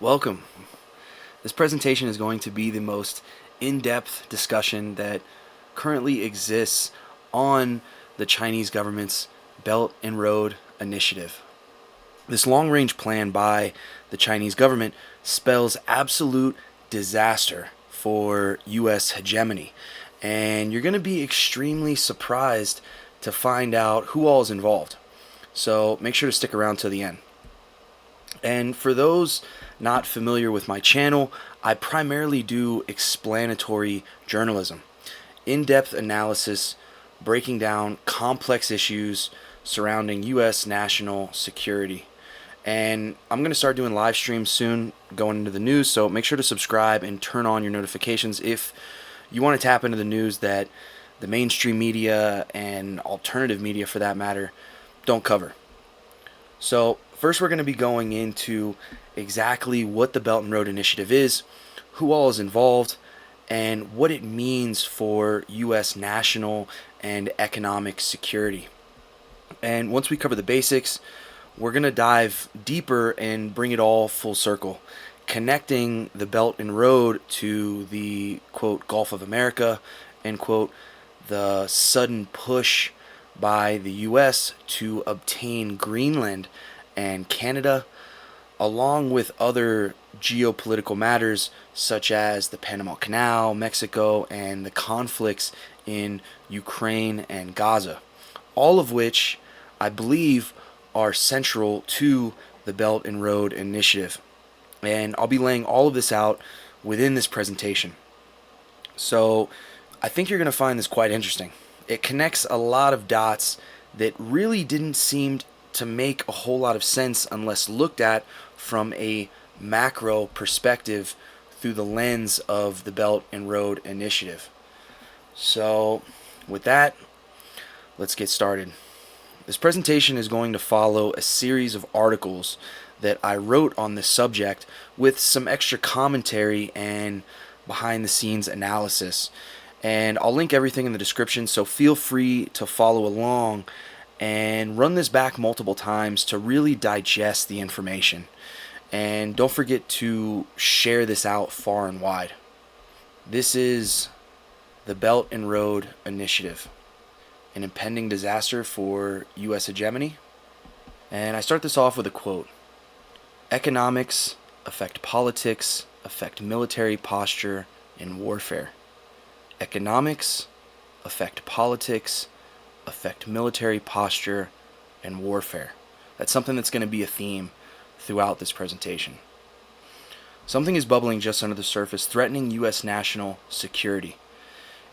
Welcome. This presentation is going to be the most in-depth discussion that currently exists on the Chinese government's Belt and Road Initiative. This long-range plan by the Chinese government spells absolute disaster for U.S. hegemony, and you're going to be extremely surprised to find out who all is involved. So make sure to stick around till the end. And for those not familiar with my channel, I primarily do explanatory journalism, in-depth analysis, breaking down complex issues surrounding U.S. national security. And I'm going to start doing live streams soon going into the news, so make sure to subscribe and turn on your notifications if you want to tap into the news that the mainstream media and alternative media, for that matter, don't cover. So first we're going to be going into exactly what the Belt and Road Initiative is, who all is involved, and what it means for U.S. national and economic security. And once we cover the basics, we're going to dive deeper and bring it all full circle, connecting the Belt and Road to the, quote, Gulf of America, and, quote, the sudden push by the U.S. to obtain Greenland and Canada, along with other geopolitical matters such as the Panama Canal, Mexico, and the conflicts in Ukraine and Gaza, all of which I believe are central to the Belt and Road Initiative. And I'll be laying all of this out within this presentation. So I think you're going to find this quite interesting. It connects a lot of dots that really didn't seem to make a whole lot of sense unless looked at from a macro perspective through the lens of the Belt and Road Initiative. So with that, let's get started. This presentation is going to follow a series of articles that I wrote on this subject with some extra commentary and behind the scenes analysis. And I'll link everything in the description, so feel free to follow along and run this back multiple times to really digest the information. And don't forget to share this out far and wide. This is the Belt and Road Initiative, an impending disaster for U.S. hegemony. And I start this off with a quote. Economics affect politics, affect military posture and warfare. Economics affect politics, affect military posture and warfare. That's something that's going to be a theme throughout this presentation. Something is bubbling just under the surface, threatening U.S. national security.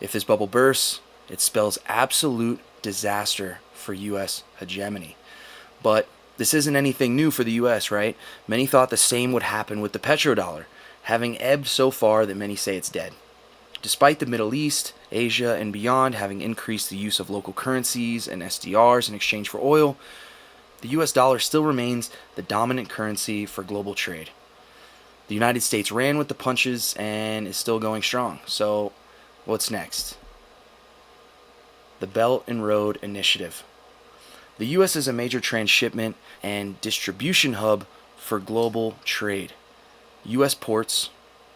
If this bubble bursts, it spells absolute disaster for U.S. hegemony. But this isn't anything new for the U.S., right? Many thought the same would happen with the petrodollar, having ebbed so far that many say it's dead. Despite the Middle East, Asia, and beyond having increased the use of local currencies and SDRs in exchange for oil, the US dollar still remains the dominant currency for global trade. The United States ran with the punches and is still going strong. So, what's next? The Belt and Road Initiative. The US is a major transshipment and distribution hub for global trade. US ports,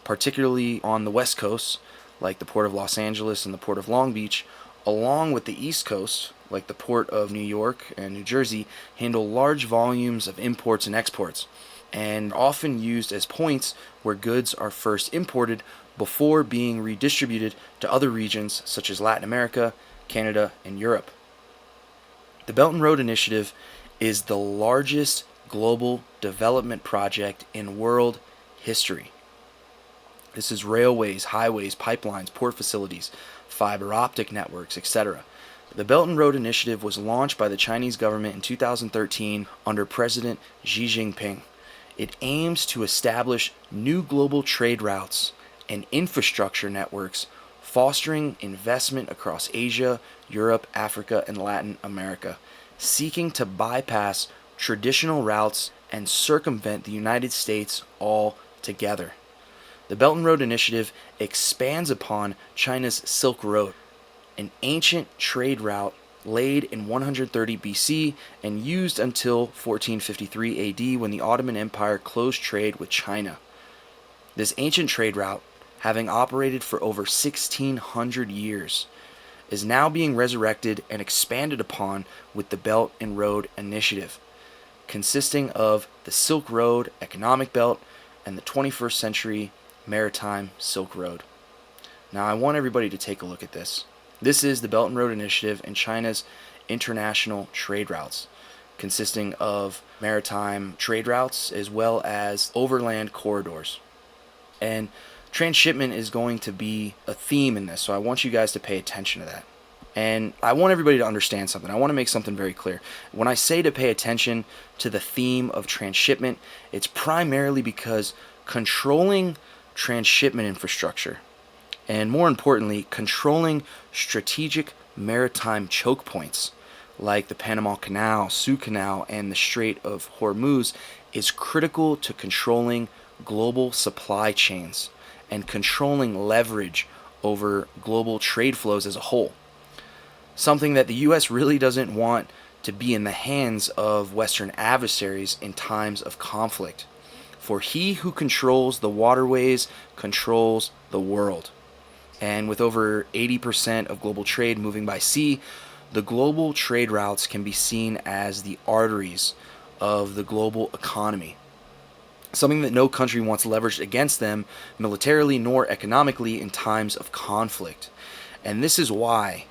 particularly on the West Coast, like the Port of Los Angeles and the Port of Long Beach, along with the East Coast, like the Port of New York and New Jersey, handle large volumes of imports and exports, and often used as points where goods are first imported before being redistributed to other regions such as Latin America, Canada, and Europe. The Belt and Road Initiative is the largest global development project in world history. This is railways, highways, pipelines, port facilities, fiber-optic networks, etc. The Belt and Road Initiative was launched by the Chinese government in 2013 under President Xi Jinping. It aims to establish new global trade routes and infrastructure networks, fostering investment across Asia, Europe, Africa, and Latin America, seeking to bypass traditional routes and circumvent the United States altogether. The Belt and Road Initiative expands upon China's Silk Road, an ancient trade route laid in 130 BC and used until 1453 AD when the Ottoman Empire closed trade with China. This ancient trade route, having operated for over 1600 years, is now being resurrected and expanded upon with the Belt and Road Initiative, consisting of the Silk Road Economic Belt and the 21st Century Maritime Silk Road. Now, I want everybody to take a look at this. This is the Belt and Road Initiative and China's international trade routes, consisting of maritime trade routes as well as overland corridors. And transshipment is going to be a theme in this, so I want you guys to pay attention to that. And I want everybody to understand something. I want to make something very clear. When I say to pay attention to the theme of transshipment, it's primarily because controlling transshipment infrastructure, and more importantly, controlling strategic maritime choke points like the Panama Canal, Suez Canal, and the Strait of Hormuz is critical to controlling global supply chains and controlling leverage over global trade flows as a whole. Something that the U.S. really doesn't want to be in the hands of Western adversaries in times of conflict. For he who controls the waterways controls the world. And with over 80% of global trade moving by sea, the global trade routes can be seen as the arteries of the global economy. Something that no country wants leveraged against them militarily nor economically in times of conflict. And this is why,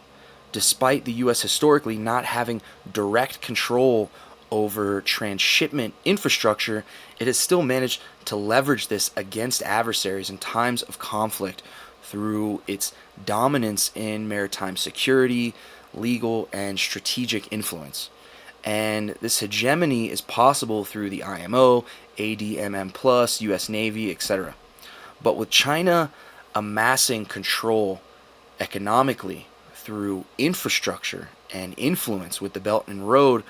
despite the U.S. historically not having direct control over transshipment infrastructure, it has still managed to leverage this against adversaries in times of conflict through its dominance in maritime security, legal, and strategic influence. And this hegemony is possible through the IMO, ADMM+, US Navy, etc. But with China amassing control economically through infrastructure and influence with the Belt and Road,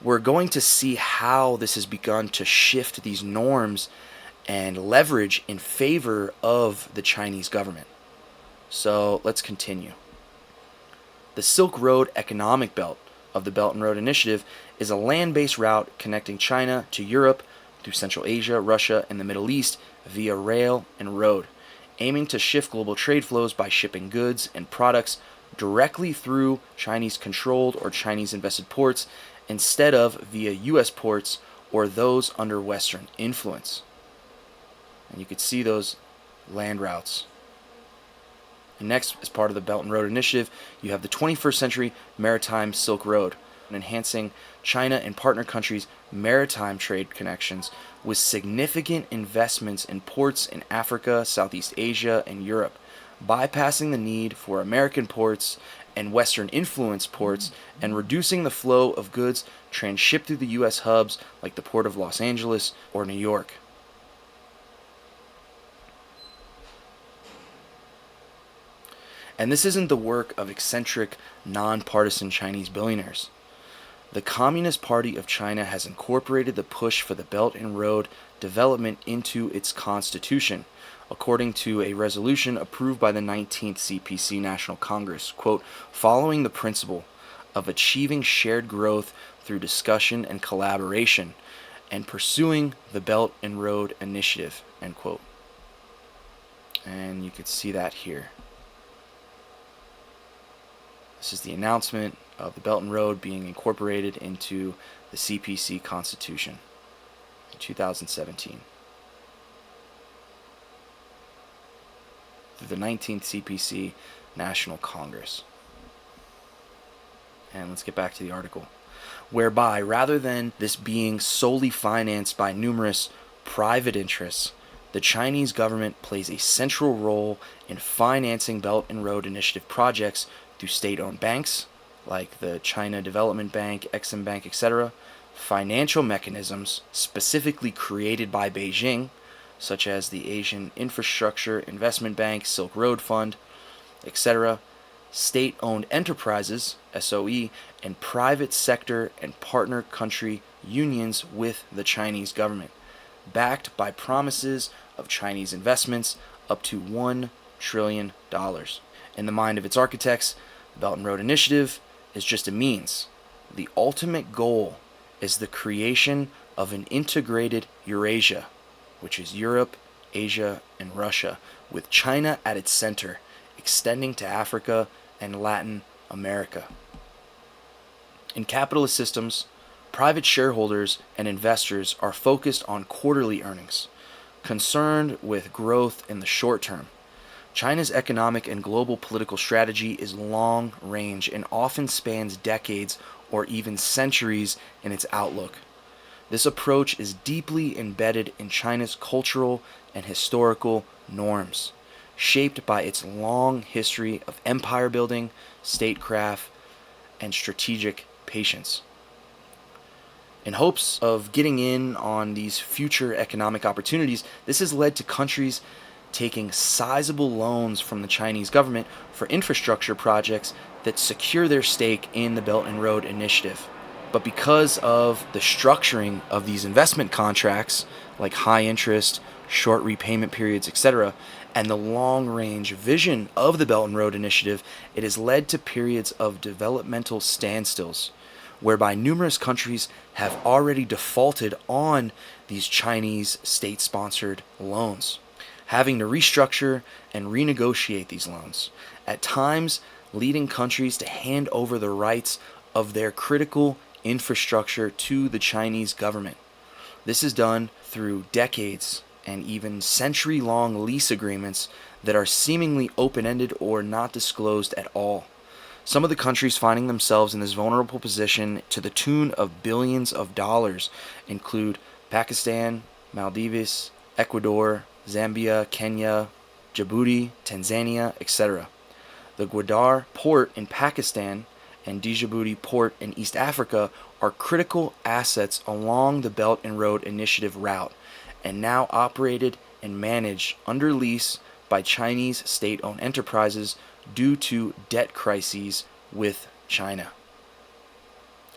we're going to see how this has begun to shift these norms and leverage in favor of the Chinese government. So let's continue. The Silk Road Economic Belt of the Belt and Road Initiative is a land-based route connecting China to Europe through Central Asia, Russia, and the Middle East via rail and road, aiming to shift global trade flows by shipping goods and products directly through Chinese-controlled or Chinese-invested ports instead of via U.S. ports or those under Western influence. And you could see those land routes. And next, as part of the Belt and Road Initiative, you have the 21st Century Maritime Silk Road, enhancing China and partner countries' maritime trade connections with significant investments in ports in Africa, Southeast Asia, and Europe, bypassing the need for American ports and Western influence ports and reducing the flow of goods transshipped through the U.S. hubs like the Port of Los Angeles or New York. And this isn't the work of eccentric, nonpartisan Chinese billionaires. The Communist Party of China has incorporated the push for the Belt and Road development into its constitution, according to a resolution approved by the 19th CPC National Congress, quote, following the principle of achieving shared growth through discussion and collaboration and pursuing the Belt and Road Initiative, end quote. And you could see that here. This is the announcement of the Belt and Road being incorporated into the CPC Constitution in 2017. Through the 19th CPC National Congress. And let's get back to the article. Whereby, rather than this being solely financed by numerous private interests, the Chinese government plays a central role in financing Belt and Road Initiative projects through state-owned banks, like the China Development Bank, Exim Bank, etc., financial mechanisms specifically created by Beijing, such as the Asian Infrastructure Investment Bank, Silk Road Fund, etc., state-owned enterprises, SOE, and private sector and partner country unions with the Chinese government, backed by promises of Chinese investments up to $1 trillion. In the mind of its architects, the Belt and Road Initiative is just a means. The ultimate goal is the creation of an integrated Eurasia, which is Europe, Asia, and Russia, with China at its center, extending to Africa and Latin America. In capitalist systems, private shareholders and investors are focused on quarterly earnings, concerned with growth in the short term. China's economic and global political strategy is long range and often spans decades or even centuries in its outlook. This approach is deeply embedded in China's cultural and historical norms, shaped by its long history of empire building, statecraft, and strategic patience. In hopes of getting in on these future economic opportunities, this has led to countries taking sizable loans from the Chinese government for infrastructure projects that secure their stake in the Belt and Road Initiative. But because of the structuring of these investment contracts, like high interest, short repayment periods, etc., and the long-range vision of the Belt and Road Initiative, it has led to periods of developmental standstills, whereby numerous countries have already defaulted on these Chinese state-sponsored loans, having to restructure and renegotiate these loans, at times leading countries to hand over the rights of their critical infrastructure to the Chinese government. This is done through decades and even century-long lease agreements that are seemingly open-ended or not disclosed at all. Some of the countries finding themselves in this vulnerable position to the tune of billions of dollars include Pakistan, Maldives, Ecuador, Zambia, Kenya, Djibouti, Tanzania, etc. The Gwadar port in Pakistan and Djibouti port in East Africa are critical assets along the Belt and Road Initiative route, and now operated and managed under lease by Chinese state-owned enterprises due to debt crises with China.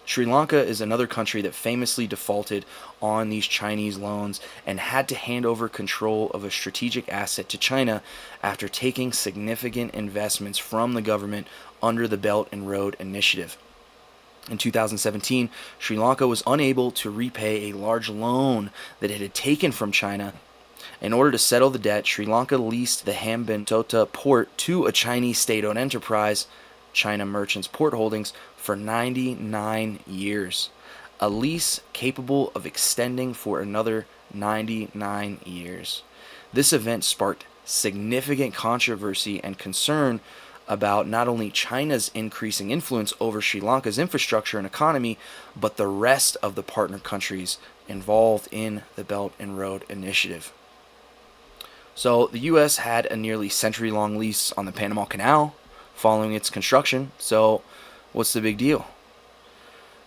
Sri Lanka is another country that famously defaulted on these Chinese loans and had to hand over control of a strategic asset to China after taking significant investments from the government under the Belt and Road Initiative. In 2017, Sri Lanka was unable to repay a large loan that it had taken from China. In order to settle the debt, Sri Lanka leased the Hambantota port to a Chinese state-owned enterprise, China Merchants Port Holdings, for 99 years, a lease capable of extending for another 99 years. This event sparked significant controversy and concern about not only China's increasing influence over Sri Lanka's infrastructure and economy, but the rest of the partner countries involved in the Belt and Road Initiative. So the U.S. had a nearly century-long lease on the Panama Canal following its construction, so what's the big deal?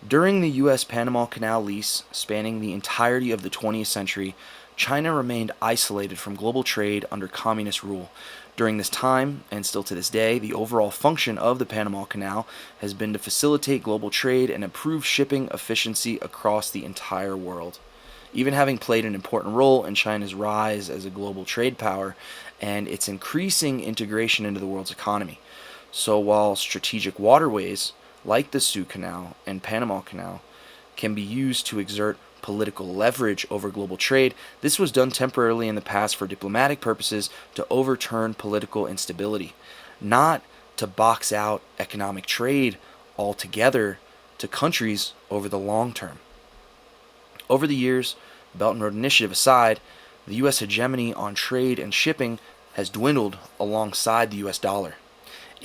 During the U.S. Panama Canal lease, spanning the entirety of the 20th century, China remained isolated from global trade under communist rule. During this time, and still to this day, the overall function of the Panama Canal has been to facilitate global trade and improve shipping efficiency across the entire world, even having played an important role in China's rise as a global trade power and its increasing integration into the world's economy. So while strategic waterways, like the Suez Canal and Panama Canal, can be used to exert political leverage over global trade, this was done temporarily in the past for diplomatic purposes to overturn political instability, not to box out economic trade altogether to countries over the long term. Over the years, Belt and Road Initiative aside, the U.S. hegemony on trade and shipping has dwindled alongside the U.S. dollar.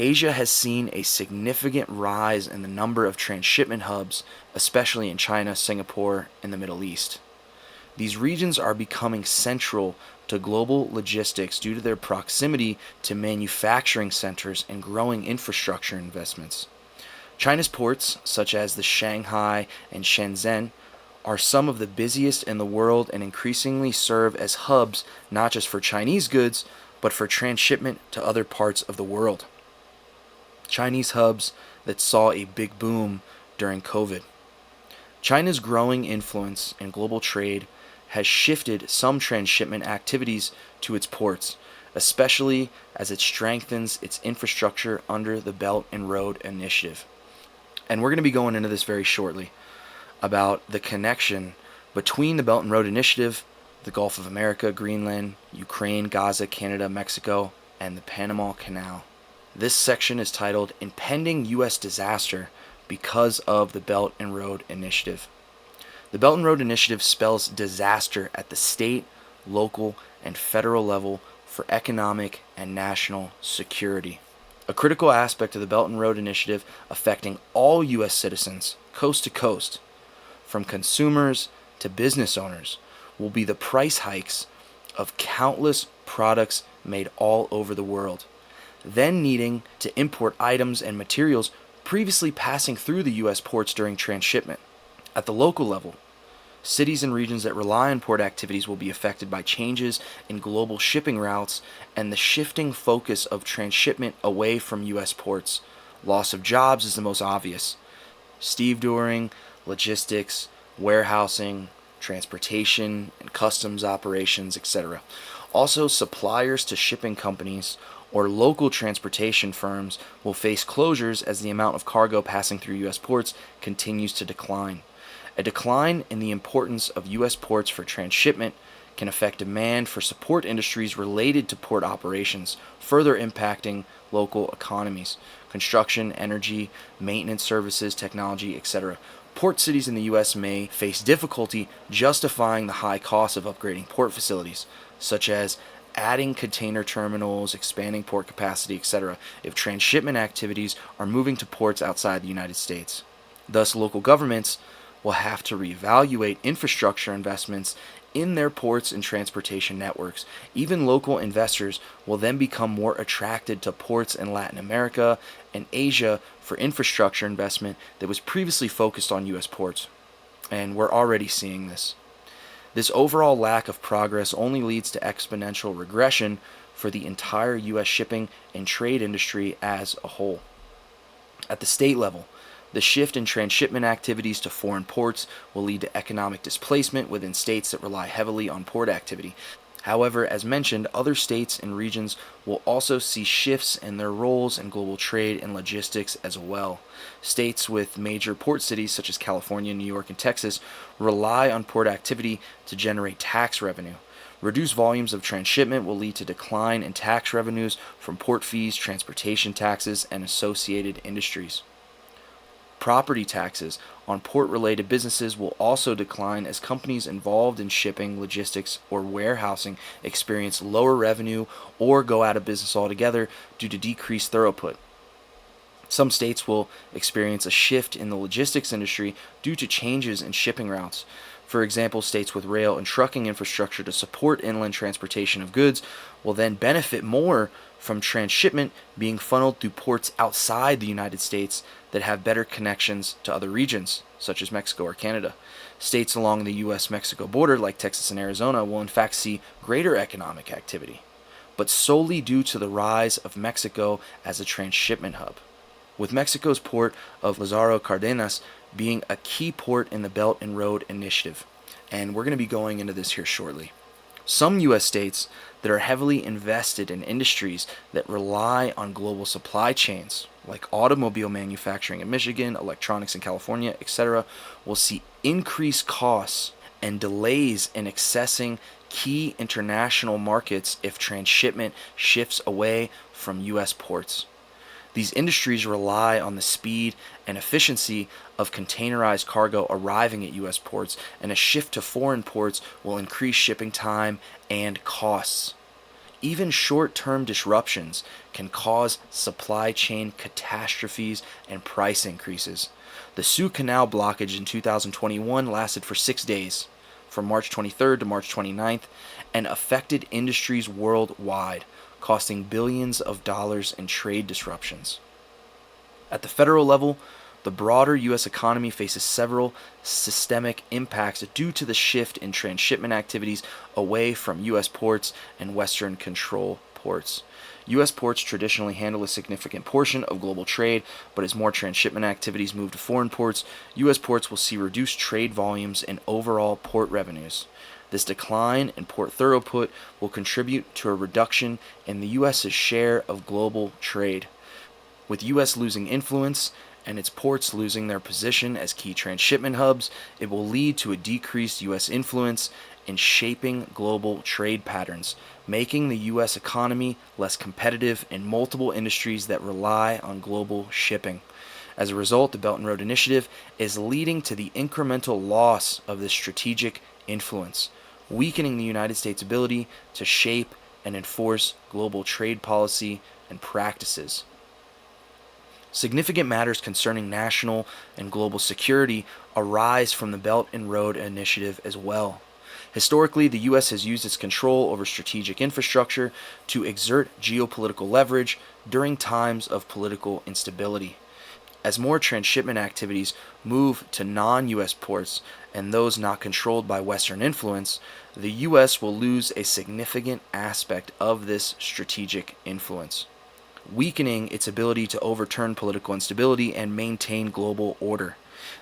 Asia has seen a significant rise in the number of transshipment hubs, especially in China, Singapore, and the Middle East. These regions are becoming central to global logistics due to their proximity to manufacturing centers and growing infrastructure investments. China's ports, such as the Shanghai and Shenzhen, are some of the busiest in the world and increasingly serve as hubs not just for Chinese goods, but for transshipment to other parts of the world. Chinese hubs that saw a big boom during COVID. China's growing influence in global trade has shifted some transshipment activities to its ports, especially as it strengthens its infrastructure under the Belt and Road Initiative. And we're going to be going into this very shortly about the connection between the Belt and Road Initiative, the Gulf of America, Greenland, Ukraine, Gaza, Canada, Mexico, and the Panama Canal. This section is titled Impending US Disaster Because of the Belt and Road Initiative. The Belt and Road Initiative spells disaster at the state, local, and federal level for economic and national security. A critical aspect of the Belt and Road Initiative affecting all U.S. citizens, coast to coast, from consumers to business owners, will be the price hikes of countless products made all over the world, then needing to import items and materials previously passing through the U.S. ports during transshipment. At the local level, cities and regions that rely on port activities will be affected by changes in global shipping routes and the shifting focus of transshipment away from U.S. ports. Loss of jobs is the most obvious. Stevedoring, logistics, warehousing, transportation, and customs operations, etc. Also, suppliers to shipping companies or local transportation firms will face closures as the amount of cargo passing through U.S. ports continues to decline. A decline in the importance of U.S. ports for transshipment can affect demand for support industries related to port operations, further impacting local economies, construction, energy, maintenance services, technology, etc. Port cities in the U.S. may face difficulty justifying the high cost of upgrading port facilities, such as adding container terminals, expanding port capacity, etc., if transshipment activities are moving to ports outside the United States. Thus, local governments will have to reevaluate infrastructure investments in their ports and transportation networks. Even local investors will then become more attracted to ports in Latin America and Asia for infrastructure investment that was previously focused on U.S. ports. And we're already seeing this. This overall lack of progress only leads to exponential regression for the entire U.S. shipping and trade industry as a whole. At the state level, the shift in transshipment activities to foreign ports will lead to economic displacement within states that rely heavily on port activity. However, as mentioned, other states and regions will also see shifts in their roles in global trade and logistics as well. States with major port cities such as California, New York, and Texas rely on port activity to generate tax revenue. Reduced volumes of transshipment will lead to decline in tax revenues from port fees, transportation taxes, and associated industries. Property taxes on port-related businesses will also decline as companies involved in shipping, logistics, or warehousing experience lower revenue or go out of business altogether due to decreased throughput. Some states will experience a shift in the logistics industry due to changes in shipping routes. For example, states with rail and trucking infrastructure to support inland transportation of goods will then benefit more from transshipment being funneled through ports outside the United States that have better connections to other regions, such as Mexico or Canada. States along the U.S.-Mexico border, like Texas and Arizona, will in fact see greater economic activity, but solely due to the rise of Mexico as a transshipment hub, with Mexico's port of Lázaro Cárdenas being a key port in the Belt and Road Initiative. And we're going to be going into this here shortly. Some U.S. states that are heavily invested in industries that rely on global supply chains, like automobile manufacturing in Michigan, electronics in California, etc., will see increased costs and delays in accessing key international markets if transshipment shifts away from U.S. ports. These industries rely on the speed and efficiency of containerized cargo arriving at U.S. ports, and a shift to foreign ports will increase shipping time and costs. Even short-term disruptions can cause supply chain catastrophes and price increases. The Suez Canal blockage in 2021 lasted for 6 days, from March 23rd to March 29th, and affected industries worldwide, costing billions of dollars in trade disruptions. At the federal level, the broader U.S. economy faces several systemic impacts due to the shift in transshipment activities away from U.S. ports and Western control ports. U.S. ports traditionally handle a significant portion of global trade, but as more transshipment activities move to foreign ports, U.S. ports will see reduced trade volumes and overall port revenues. This decline in port throughput will contribute to a reduction in the U.S.'s share of global trade, with U.S. losing influence and its ports losing their position as key transshipment hubs, it will lead to a decreased U.S. influence in shaping global trade patterns, making the U.S. economy less competitive in multiple industries that rely on global shipping. As a result, the Belt and Road Initiative is leading to the incremental loss of this strategic influence, weakening the United States' ability to shape and enforce global trade policy and practices. Significant matters concerning national and global security arise from the Belt and Road Initiative as well. Historically, the U.S. has used its control over strategic infrastructure to exert geopolitical leverage during times of political instability. As more transshipment activities move to non-U.S. ports and those not controlled by Western influence, the U.S. will lose a significant aspect of this strategic influence, weakening its ability to overturn political instability and maintain global order.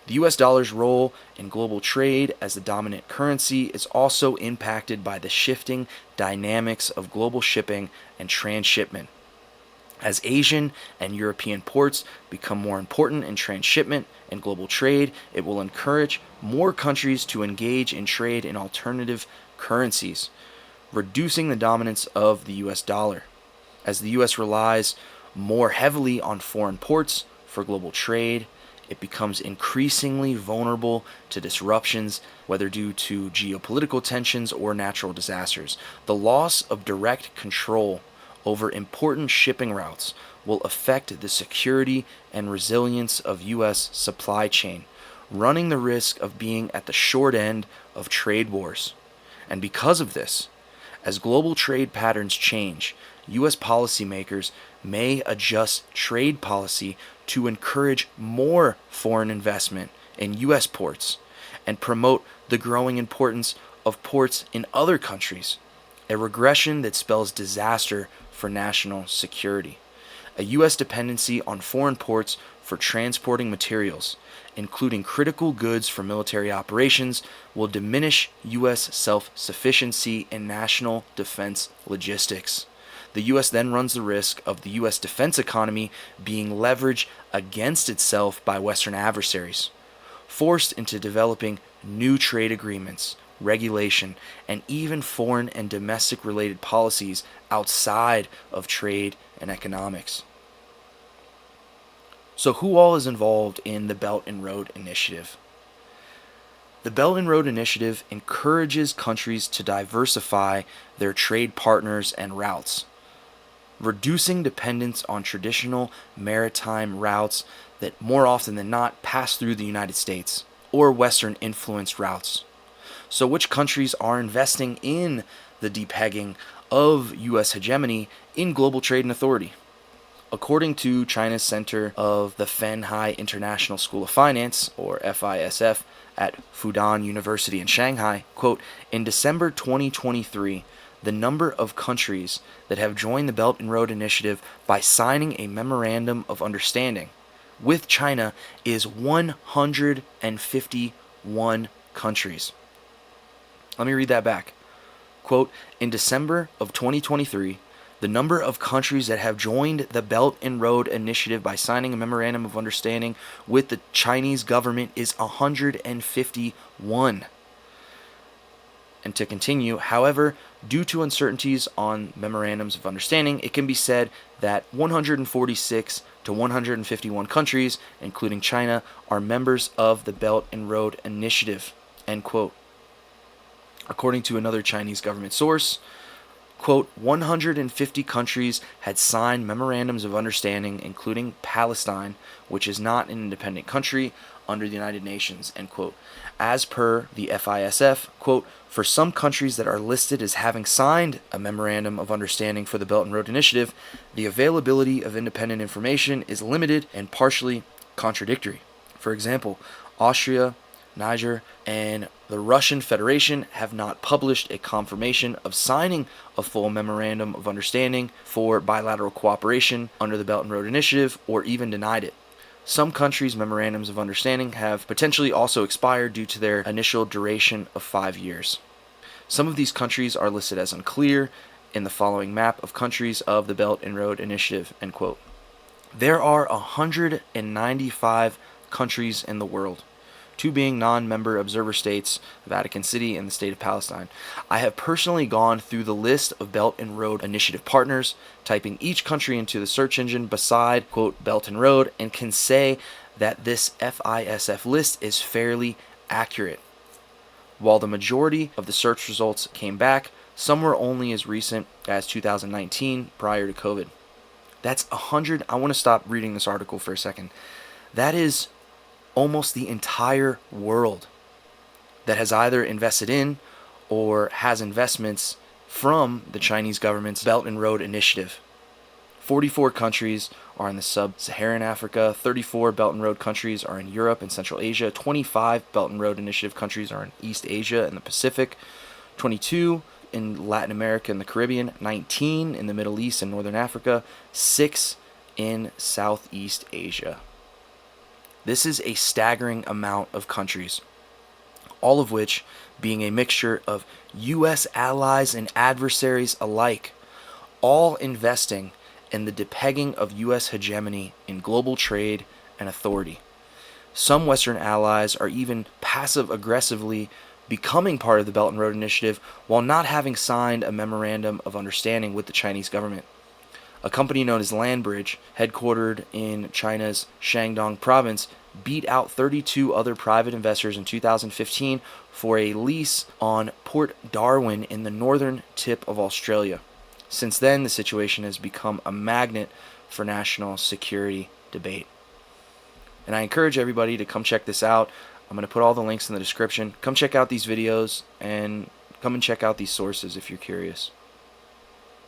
The U.S. dollar's role in global trade as the dominant currency is also impacted by the shifting dynamics of global shipping and transshipment. As Asian and European ports become more important in transshipment and global trade, it will encourage more countries to engage in trade in alternative currencies, reducing the dominance of the U.S. dollar. As the U.S. relies more heavily on foreign ports for global trade, it becomes increasingly vulnerable to disruptions, whether due to geopolitical tensions or natural disasters. The loss of direct control over important shipping routes will affect the security and resilience of U.S. supply chain, running the risk of being at the short end of trade wars. And because of this, as global trade patterns change, U.S. policymakers may adjust trade policy to encourage more foreign investment in U.S. ports and promote the growing importance of ports in other countries, a regression that spells disaster for national security. A U.S. dependency on foreign ports for transporting materials, including critical goods for military operations, will diminish U.S. self-sufficiency in national defense logistics. The U.S. then runs the risk of the U.S. defense economy being leveraged against itself by Western adversaries, forced into developing new trade agreements, regulation, and even foreign and domestic related policies outside of trade and economics. So who all is involved in the Belt and Road Initiative? The Belt and Road Initiative encourages countries to diversify their trade partners and routes, reducing dependence on traditional maritime routes that more often than not pass through the United States, or Western influenced routes. So which countries are investing in the depegging of U.S. hegemony in global trade and authority? According to China's Center of the Fenghai International School of Finance, or FISF, at Fudan University in Shanghai, quote, in December 2023, the number of countries that have joined the Belt and Road Initiative by signing a memorandum of understanding with China is 151 countries. Let me read that back. Quote, in December of 2023, the number of countries that have joined the Belt and Road Initiative by signing a memorandum of understanding with the Chinese government is 151. And to continue, however, due to uncertainties on memorandums of understanding, it can be said that 146 to 151 countries, including China, are members of the Belt and Road Initiative, end quote. According to another Chinese government source, quote, 150 countries had signed memorandums of understanding, including Palestine, which is not an independent country under the United Nations, end quote. As per the FISF, quote, for some countries that are listed as having signed a memorandum of understanding for the Belt and Road Initiative, the availability of independent information is limited and partially contradictory. For example, Austria, Niger, and the Russian Federation have not published a confirmation of signing a full memorandum of understanding for bilateral cooperation under the Belt and Road Initiative, or even denied it. Some countries' memorandums of understanding have potentially also expired due to their initial duration of 5 years. Some of these countries are listed as unclear in the following map of countries of the Belt and Road Initiative, end quote. There are 195 countries in the world, 2 being non-member observer states, Vatican City and the State of Palestine. I have personally gone through the list of Belt and Road Initiative partners, typing each country into the search engine beside, quote, Belt and Road, and can say that this FISF list is fairly accurate. While the majority of the search results came back, some were only as recent as 2019, prior to COVID. That's 100. I want to stop reading this article for a second. That is almost the entire world that has either invested in or has investments from the Chinese government's Belt and Road Initiative. 44 countries are in the sub-Saharan Africa, 34 Belt and Road countries are in Europe and Central Asia, 25 Belt and Road Initiative countries are in East Asia and the Pacific, 22 in Latin America and the Caribbean, 19 in the Middle East and Northern Africa, 6 in Southeast Asia. This is a staggering amount of countries, all of which being a mixture of U.S. allies and adversaries alike, all investing in the depegging of U.S. hegemony in global trade and authority. Some Western allies are even passive-aggressively becoming part of the Belt and Road Initiative while not having signed a memorandum of understanding with the Chinese government. A company known as Landbridge, headquartered in China's Shandong province, beat out 32 other private investors in 2015 for a lease on Port Darwin in the northern tip of Australia. Since then, the situation has become a magnet for national security debate. And I encourage everybody to come check this out. I'm going to put all the links in the description. Come check out these videos and come and check out these sources if you're curious.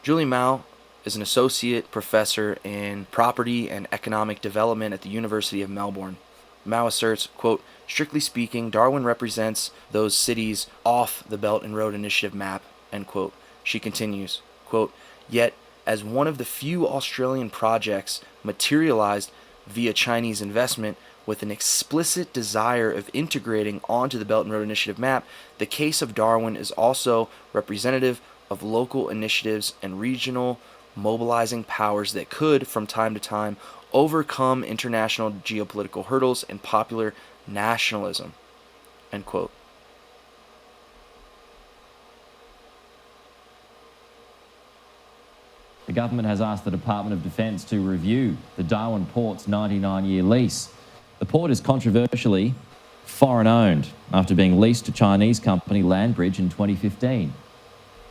Julie Mao is an associate professor in property and economic development at the University of Melbourne. Mao asserts, quote, strictly speaking, Darwin represents those cities off the Belt and Road Initiative map, end quote. She continues, quote, yet as one of the few Australian projects materialized via Chinese investment with an explicit desire of integrating onto the Belt and Road Initiative map, the case of Darwin is also representative of local initiatives and regional mobilizing powers that could, from time to time, overcome international geopolitical hurdles and popular nationalism, end quote. The government has asked the Department of Defence to review the Darwin Port's 99-year lease. The port is controversially foreign-owned after being leased to Chinese company Landbridge in 2015.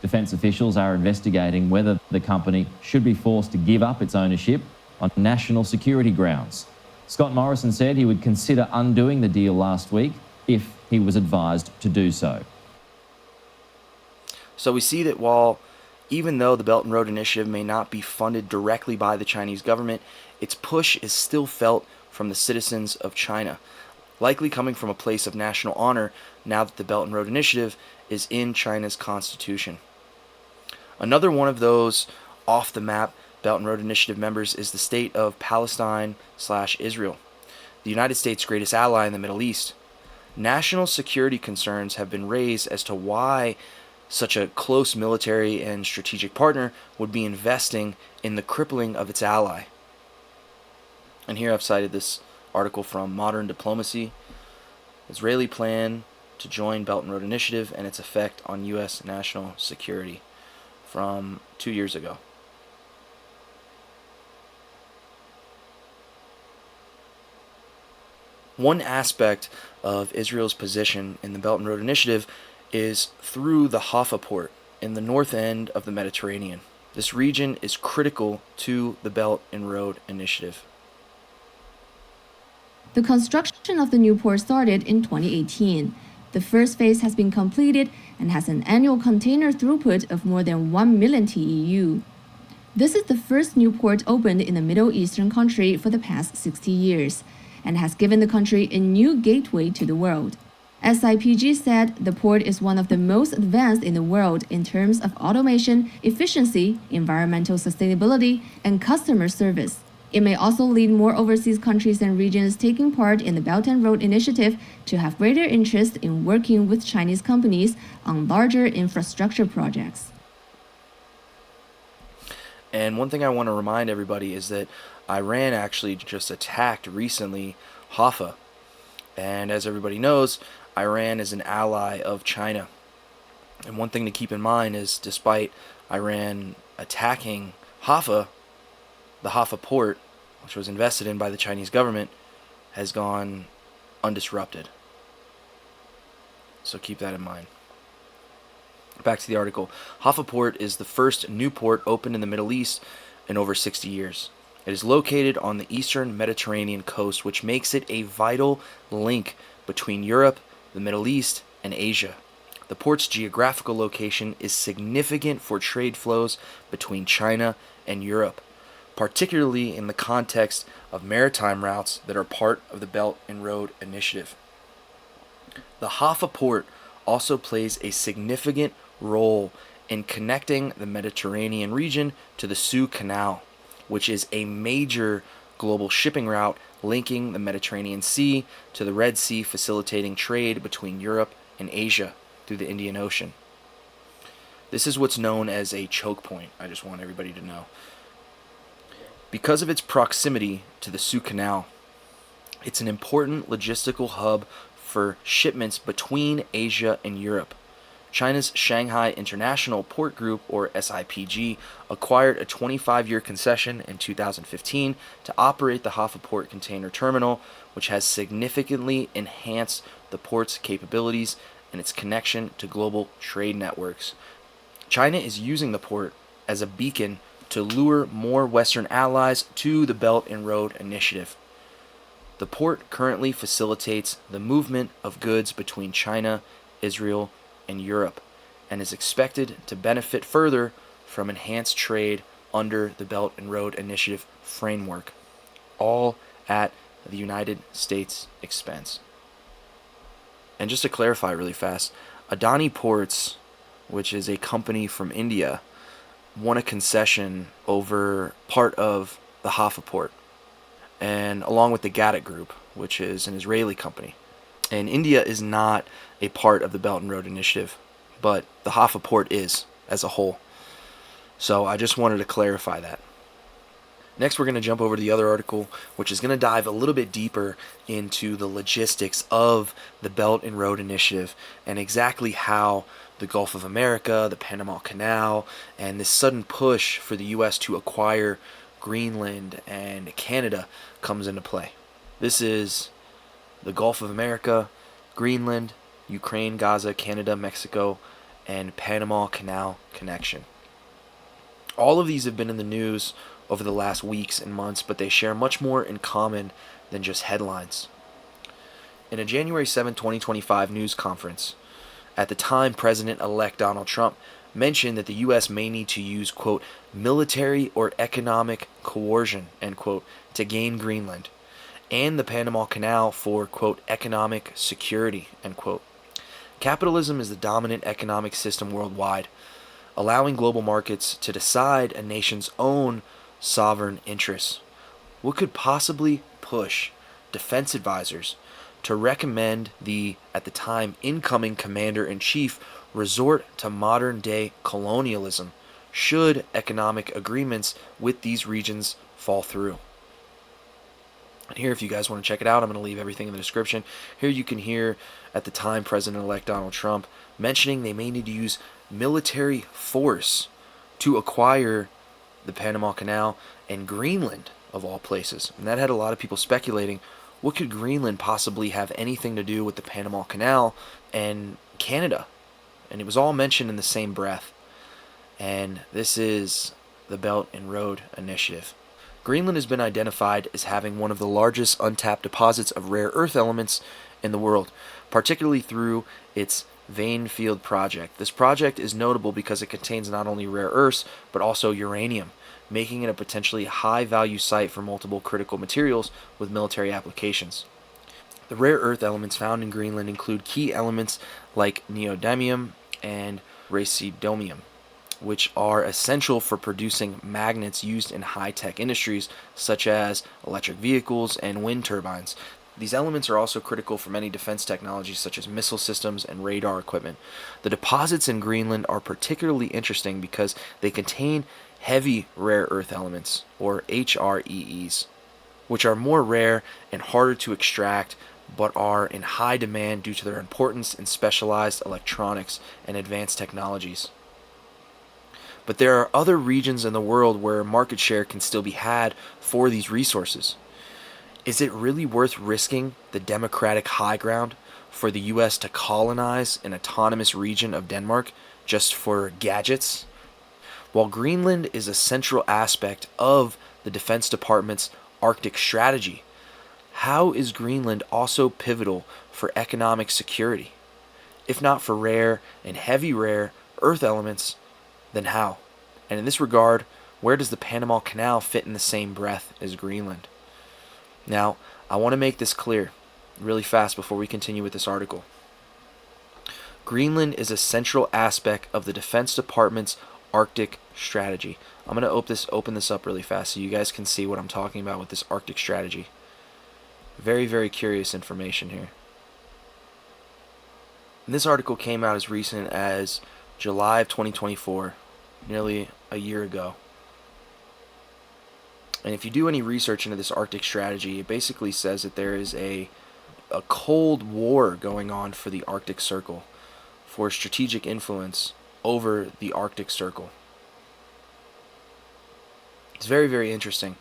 Defence officials are investigating whether the company should be forced to give up its ownership on national security grounds. Scott Morrison said he would consider undoing the deal last week if he was advised to do so. So we see that even though the Belt and Road Initiative may not be funded directly by the Chinese government, its push is still felt from the citizens of China, likely coming from a place of national honor now that the Belt and Road Initiative is in China's constitution. Another one of those off-the-map Belt and Road Initiative members is the state of Palestine/Israel, the United States' greatest ally in the Middle East. National security concerns have been raised as to why such a close military and strategic partner would be investing in the crippling of its ally. And here I've cited this article from Modern Diplomacy, Israeli plan to join Belt and Road Initiative and its effect on U.S. national security, from 2 years ago. One aspect of Israel's position in the Belt and Road Initiative is through the Haifa port in the north end of the Mediterranean. This region is critical to the Belt and Road Initiative. The construction of the new port started in 2018. The first phase has been completed and has an annual container throughput of more than 1 million TEU. This is the first new port opened in a Middle Eastern country for the past 60 years and has given the country a new gateway to the world. SIPG said the port is one of the most advanced in the world in terms of automation, efficiency, environmental sustainability, and customer service. It may also lead more overseas countries and regions taking part in the Belt and Road Initiative to have greater interest in working with Chinese companies on larger infrastructure projects. And one thing I want to remind everybody is that Iran actually just attacked recently Haifa. And as everybody knows, Iran is an ally of China. And one thing to keep in mind is despite Iran attacking Haifa, the Haifa port, which was invested in by the Chinese government, has gone undisrupted. So keep that in mind. Back to the article. Haifa port is the first new port opened in the Middle East in over 60 years. It is located on the eastern Mediterranean coast, which makes it a vital link between Europe, the Middle East, and Asia. The port's geographical location is significant for trade flows between China and Europe, particularly in the context of maritime routes that are part of the Belt and Road Initiative. The Haifa port also plays a significant role in connecting the Mediterranean region to the Suez Canal, which is a major global shipping route linking the Mediterranean Sea to the Red Sea, facilitating trade between Europe and Asia through the Indian Ocean. This is what's known as a choke point, I just want everybody to know. Because of its proximity to the Suez Canal, it's an important logistical hub for shipments between Asia and Europe. China's Shanghai International Port Group, or SIPG, acquired a 25-year concession in 2015 to operate the Haifa Port Container Terminal, which has significantly enhanced the port's capabilities and its connection to global trade networks. China is using the port as a beacon to lure more Western allies to the Belt and Road Initiative. The port currently facilitates the movement of goods between China, Israel, and Europe, and is expected to benefit further from enhanced trade under the Belt and Road Initiative framework, all at the United States expense. And just to clarify really fast, Adani Ports, which is a company from India, won a concession over part of the Haifa port, and along with the Gadat Group, which is an Israeli company. And India is not a part of the Belt and Road Initiative, but the Haifa port is as a whole. So I just wanted to clarify that. Next, we're going to jump over to the other article, which is going to dive a little bit deeper into the logistics of the Belt and Road Initiative and exactly how the Gulf of America, the Panama Canal, and this sudden push for the U.S. to acquire Greenland and Canada comes into play. This is the Gulf of America, Greenland, Ukraine, Gaza, Canada, Mexico, and Panama Canal connection. All of these have been in the news over the last weeks and months, but they share much more in common than just headlines. In a January 7, 2025 news conference, at the time, President-elect Donald Trump mentioned that the U.S. may need to use, quote, military or economic coercion, end quote, to gain Greenland, and the Panama Canal for, quote, economic security, end quote. Capitalism is the dominant economic system worldwide, allowing global markets to decide a nation's own sovereign interests. What could possibly push defense advisors to recommend the, at the time, incoming commander-in-chief resort to modern-day colonialism should economic agreements with these regions fall through? And here, if you guys want to check it out, I'm going to leave everything in the description. Here you can hear, at the time, President-elect Donald Trump mentioning they may need to use military force to acquire the Panama Canal and Greenland, of all places. And that had a lot of people speculating, what could Greenland possibly have anything to do with the Panama Canal and Canada? And it was all mentioned in the same breath. And this is the Belt and Road Initiative. Greenland has been identified as having one of the largest untapped deposits of rare earth elements in the world, particularly through its vein field project. This project is notable because it contains not only rare earths, but also uranium, making it a potentially high-value site for multiple critical materials with military applications. The rare earth elements found in Greenland include key elements like neodymium and rhasidium, which are essential for producing magnets used in high-tech industries such as electric vehicles and wind turbines. These elements are also critical for many defense technologies such as missile systems and radar equipment. The deposits in Greenland are particularly interesting because they contain heavy rare earth elements, or HREEs, which are more rare and harder to extract but are in high demand due to their importance in specialized electronics and advanced technologies. But there are other regions in the world where market share can still be had for these resources. Is it really worth risking the democratic high ground for the US to colonize an autonomous region of Denmark just for gadgets? While Greenland is a central aspect of the Defense Department's Arctic strategy, how is Greenland also pivotal for economic security? If not for rare and heavy rare earth elements, then how? And in this regard, where does the Panama Canal fit in the same breath as Greenland? Now, I want to make this clear really fast before we continue with this article. Greenland is a central aspect of the Defense Department's Arctic strategy. I'm going to open this up really fast so you guys can see what I'm talking about with this Arctic strategy. Very, very curious information here. And this article came out as recent as July of 2024, nearly a year ago. And if you do any research into this Arctic strategy, it basically says that there is a cold war going on for the Arctic Circle, for strategic influence over the Arctic Circle. It's very, very interesting.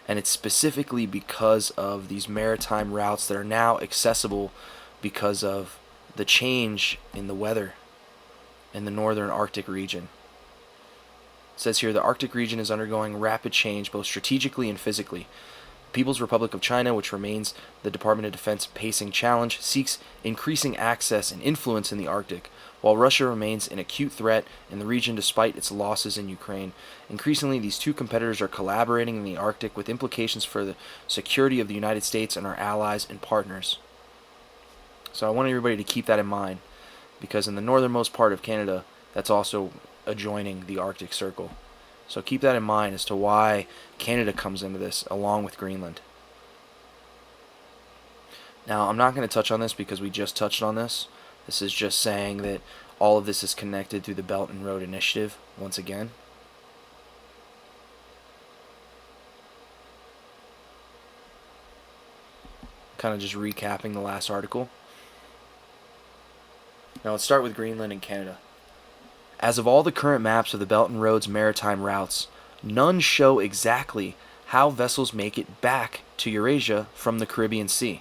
And it's specifically because of these maritime routes that are now accessible because of the change in the weather in the northern Arctic region. It says here, the Arctic region is undergoing rapid change both strategically and physically. The People's Republic of China, which remains the Department of Defense pacing challenge, seeks increasing access and influence in the Arctic, while Russia remains an acute threat in the region despite its losses in Ukraine. Increasingly, these two competitors are collaborating in the Arctic with implications for the security of the United States and our allies and partners. So I want everybody to keep that in mind, because in the northernmost part of Canada, that's also adjoining the Arctic Circle. So keep that in mind as to why Canada comes into this along with Greenland. Now, I'm not going to touch on this because we just touched on this. This is just saying that all of this is connected through the Belt and Road Initiative once again. Kind of just recapping the last article. Now let's start with Greenland and Canada. As of all the current maps of the Belt and Road's maritime routes, none show exactly how vessels make it back to Eurasia from the Caribbean Sea.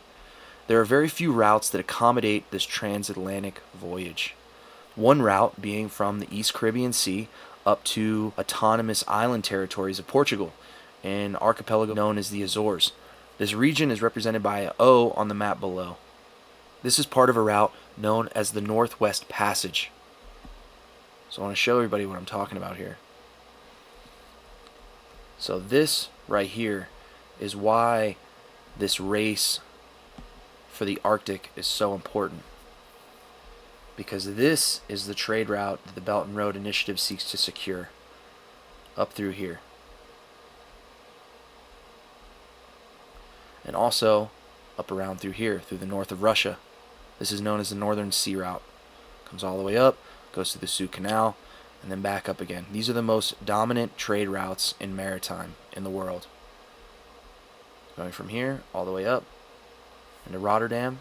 There are very few routes that accommodate this transatlantic voyage. One route being from the East Caribbean Sea up to autonomous island territories of Portugal, an archipelago known as the Azores. This region is represented by an O on the map below. This is part of a route known as the Northwest Passage. So I want to show everybody what I'm talking about here. So this right here is why this race for the Arctic is so important. Because this is the trade route that the Belt and Road Initiative seeks to secure. Up through here. And also up around through here, through the north of Russia. This is known as the Northern Sea Route. Comes all the way up, goes to the Suez Canal, and then back up again. These are the most dominant trade routes in maritime in the world. Going from here all the way up into Rotterdam,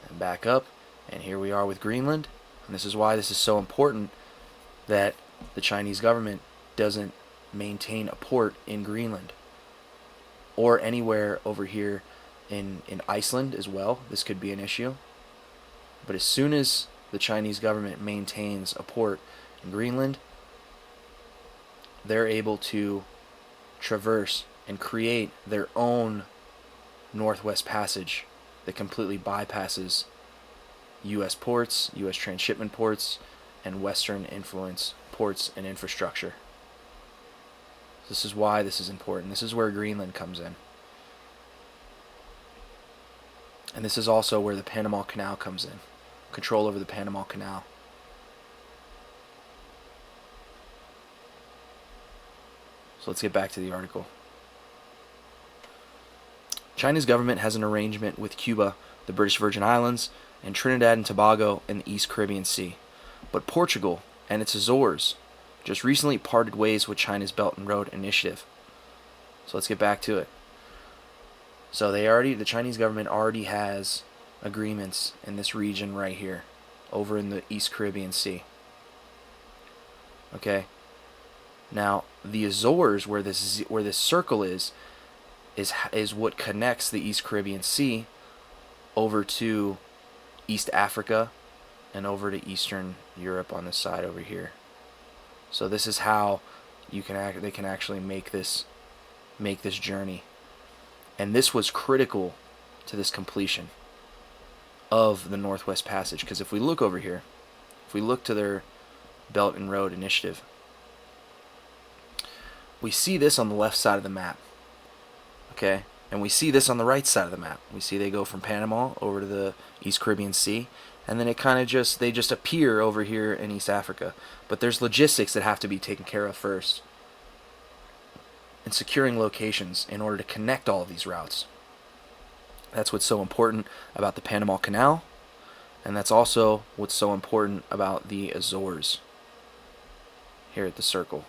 and back up, and here we are with Greenland. And this is why this is so important that the Chinese government doesn't maintain a port in Greenland or anywhere over here in Iceland as well. This could be an issue. But as soon as the Chinese government maintains a port in Greenland, they're able to traverse and create their own Northwest Passage that completely bypasses U.S. ports, U.S. transshipment ports, and Western influence ports and infrastructure. This is why this is important. This is where Greenland comes in. And this is also where the Panama Canal comes in. Control over the Panama Canal. So let's get back to the article. China's government has an arrangement with Cuba, the British Virgin Islands, and Trinidad and Tobago in the East Caribbean Sea. But Portugal and its Azores just recently parted ways with China's Belt and Road Initiative. So let's get back to it. So the Chinese government already has agreements in this region right here, over in the East Caribbean Sea. Okay. Now the Azores, where this circle is what connects the East Caribbean Sea over to East Africa and over to Eastern Europe on this side over here. So this is how they can actually make this journey. And this was critical to this completion of the Northwest Passage, because if we look over here, if we look to their Belt and Road Initiative, we see this on the left side of the map. Okay? And we see this on the right side of the map. We see they go from Panama over to the East Caribbean Sea, and then they just appear over here in East Africa. But there's logistics that have to be taken care of first, and securing locations in order to connect all of these routes. That's what's so important about the Panama Canal, and that's also what's so important about the Azores here at the circle.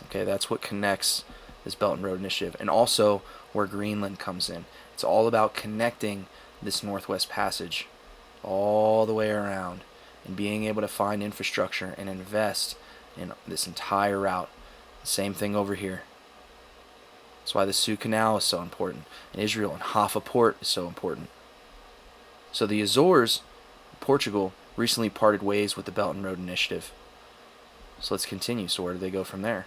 Okay, that's what connects this Belt and Road Initiative, and also where Greenland comes in. It's all about connecting this Northwest Passage all the way around and being able to find infrastructure and invest in this entire route. Same thing over here. That's why the Suez Canal is so important, and Israel and Haifa port is so important. So the Azores, Portugal, recently parted ways with the Belt and Road Initiative. So let's continue. So where do they go from there?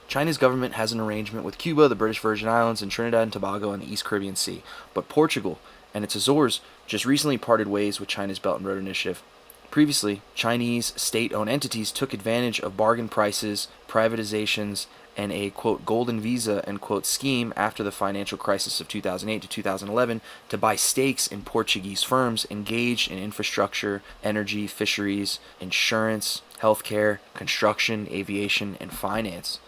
China's government has an arrangement with Cuba, the British Virgin Islands, and Trinidad and Tobago in the East Caribbean Sea. But Portugal and its Azores just recently parted ways with China's Belt and Road Initiative. Previously, Chinese state-owned entities took advantage of bargain prices, privatizations, and a, quote, golden visa, end quote, scheme after the financial crisis of 2008 to 2011 to buy stakes in Portuguese firms engaged in infrastructure, energy, fisheries, insurance, healthcare, construction, aviation, and finance.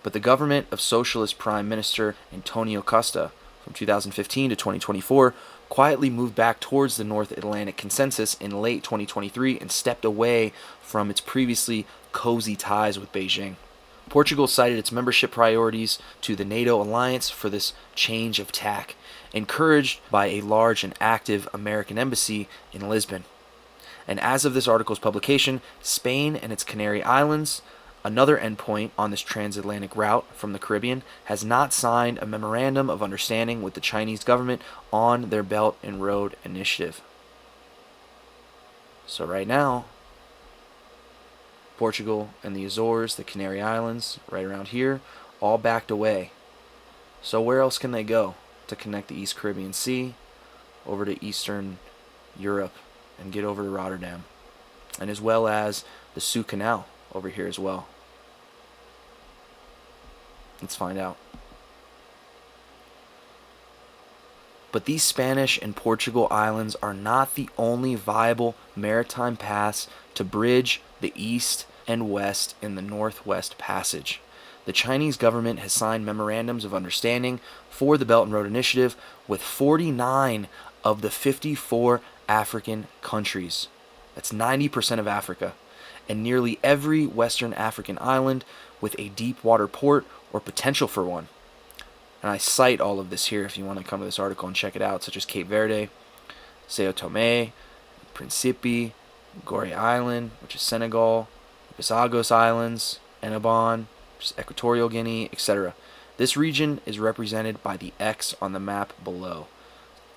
But the government of Socialist Prime Minister Antonio Costa from 2015 to 2024 quietly moved back towards the North Atlantic Consensus in late 2023 and stepped away from its previously cozy ties with Beijing. Portugal cited its membership priorities to the NATO alliance for this change of tack, encouraged by a large and active American embassy in Lisbon. And as of this article's publication, Spain and its Canary Islands, another endpoint on this transatlantic route from the Caribbean, has not signed a memorandum of understanding with the Chinese government on their Belt and Road Initiative. So right now, Portugal and the Azores, the Canary Islands, right around here, all backed away. So where else can they go to connect the East Caribbean Sea over to Eastern Europe and get over to Rotterdam? And as well as the Suez Canal over here as well. Let's find out. But these Spanish and Portugal islands are not the only viable maritime paths to bridge the east and west in the Northwest Passage. The Chinese government has signed memorandums of understanding for the Belt and Road Initiative with 49 of the 54 African countries. That's 90% of Africa. And nearly every Western African island with a deep water port or potential for one. And I cite all of this here if you want to come to this article and check it out, such as Cape Verde, Sao Tome, Principe, Gorée Island, which is Senegal, Bisagos Islands, Enabon, which is Equatorial Guinea, etc. This region is represented by the X on the map below.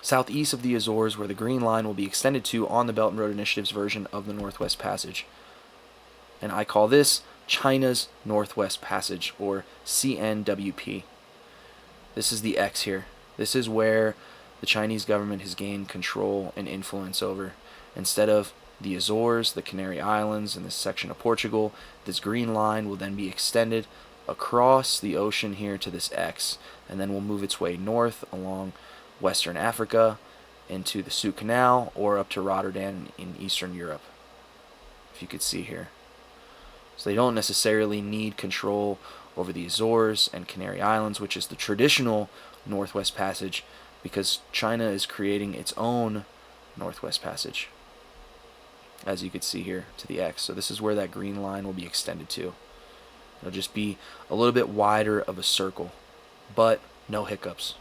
Southeast of the Azores, where the green line will be extended to on the Belt and Road Initiative's version of the Northwest Passage. And I call this China's Northwest Passage, or CNWP. This is the X here. This is where the Chinese government has gained control and influence over. Instead of the Azores, the Canary Islands, and this section of Portugal, this green line will then be extended across the ocean here to this X, and then will move its way north along Western Africa into the Suez Canal or up to Rotterdam in Eastern Europe, if you could see here. So they don't necessarily need control over the Azores and Canary Islands, which is the traditional Northwest Passage, because China is creating its own Northwest Passage, as you can see here, to the X. So this is where that green line will be extended to. It'll just be a little bit wider of a circle, but no hiccups.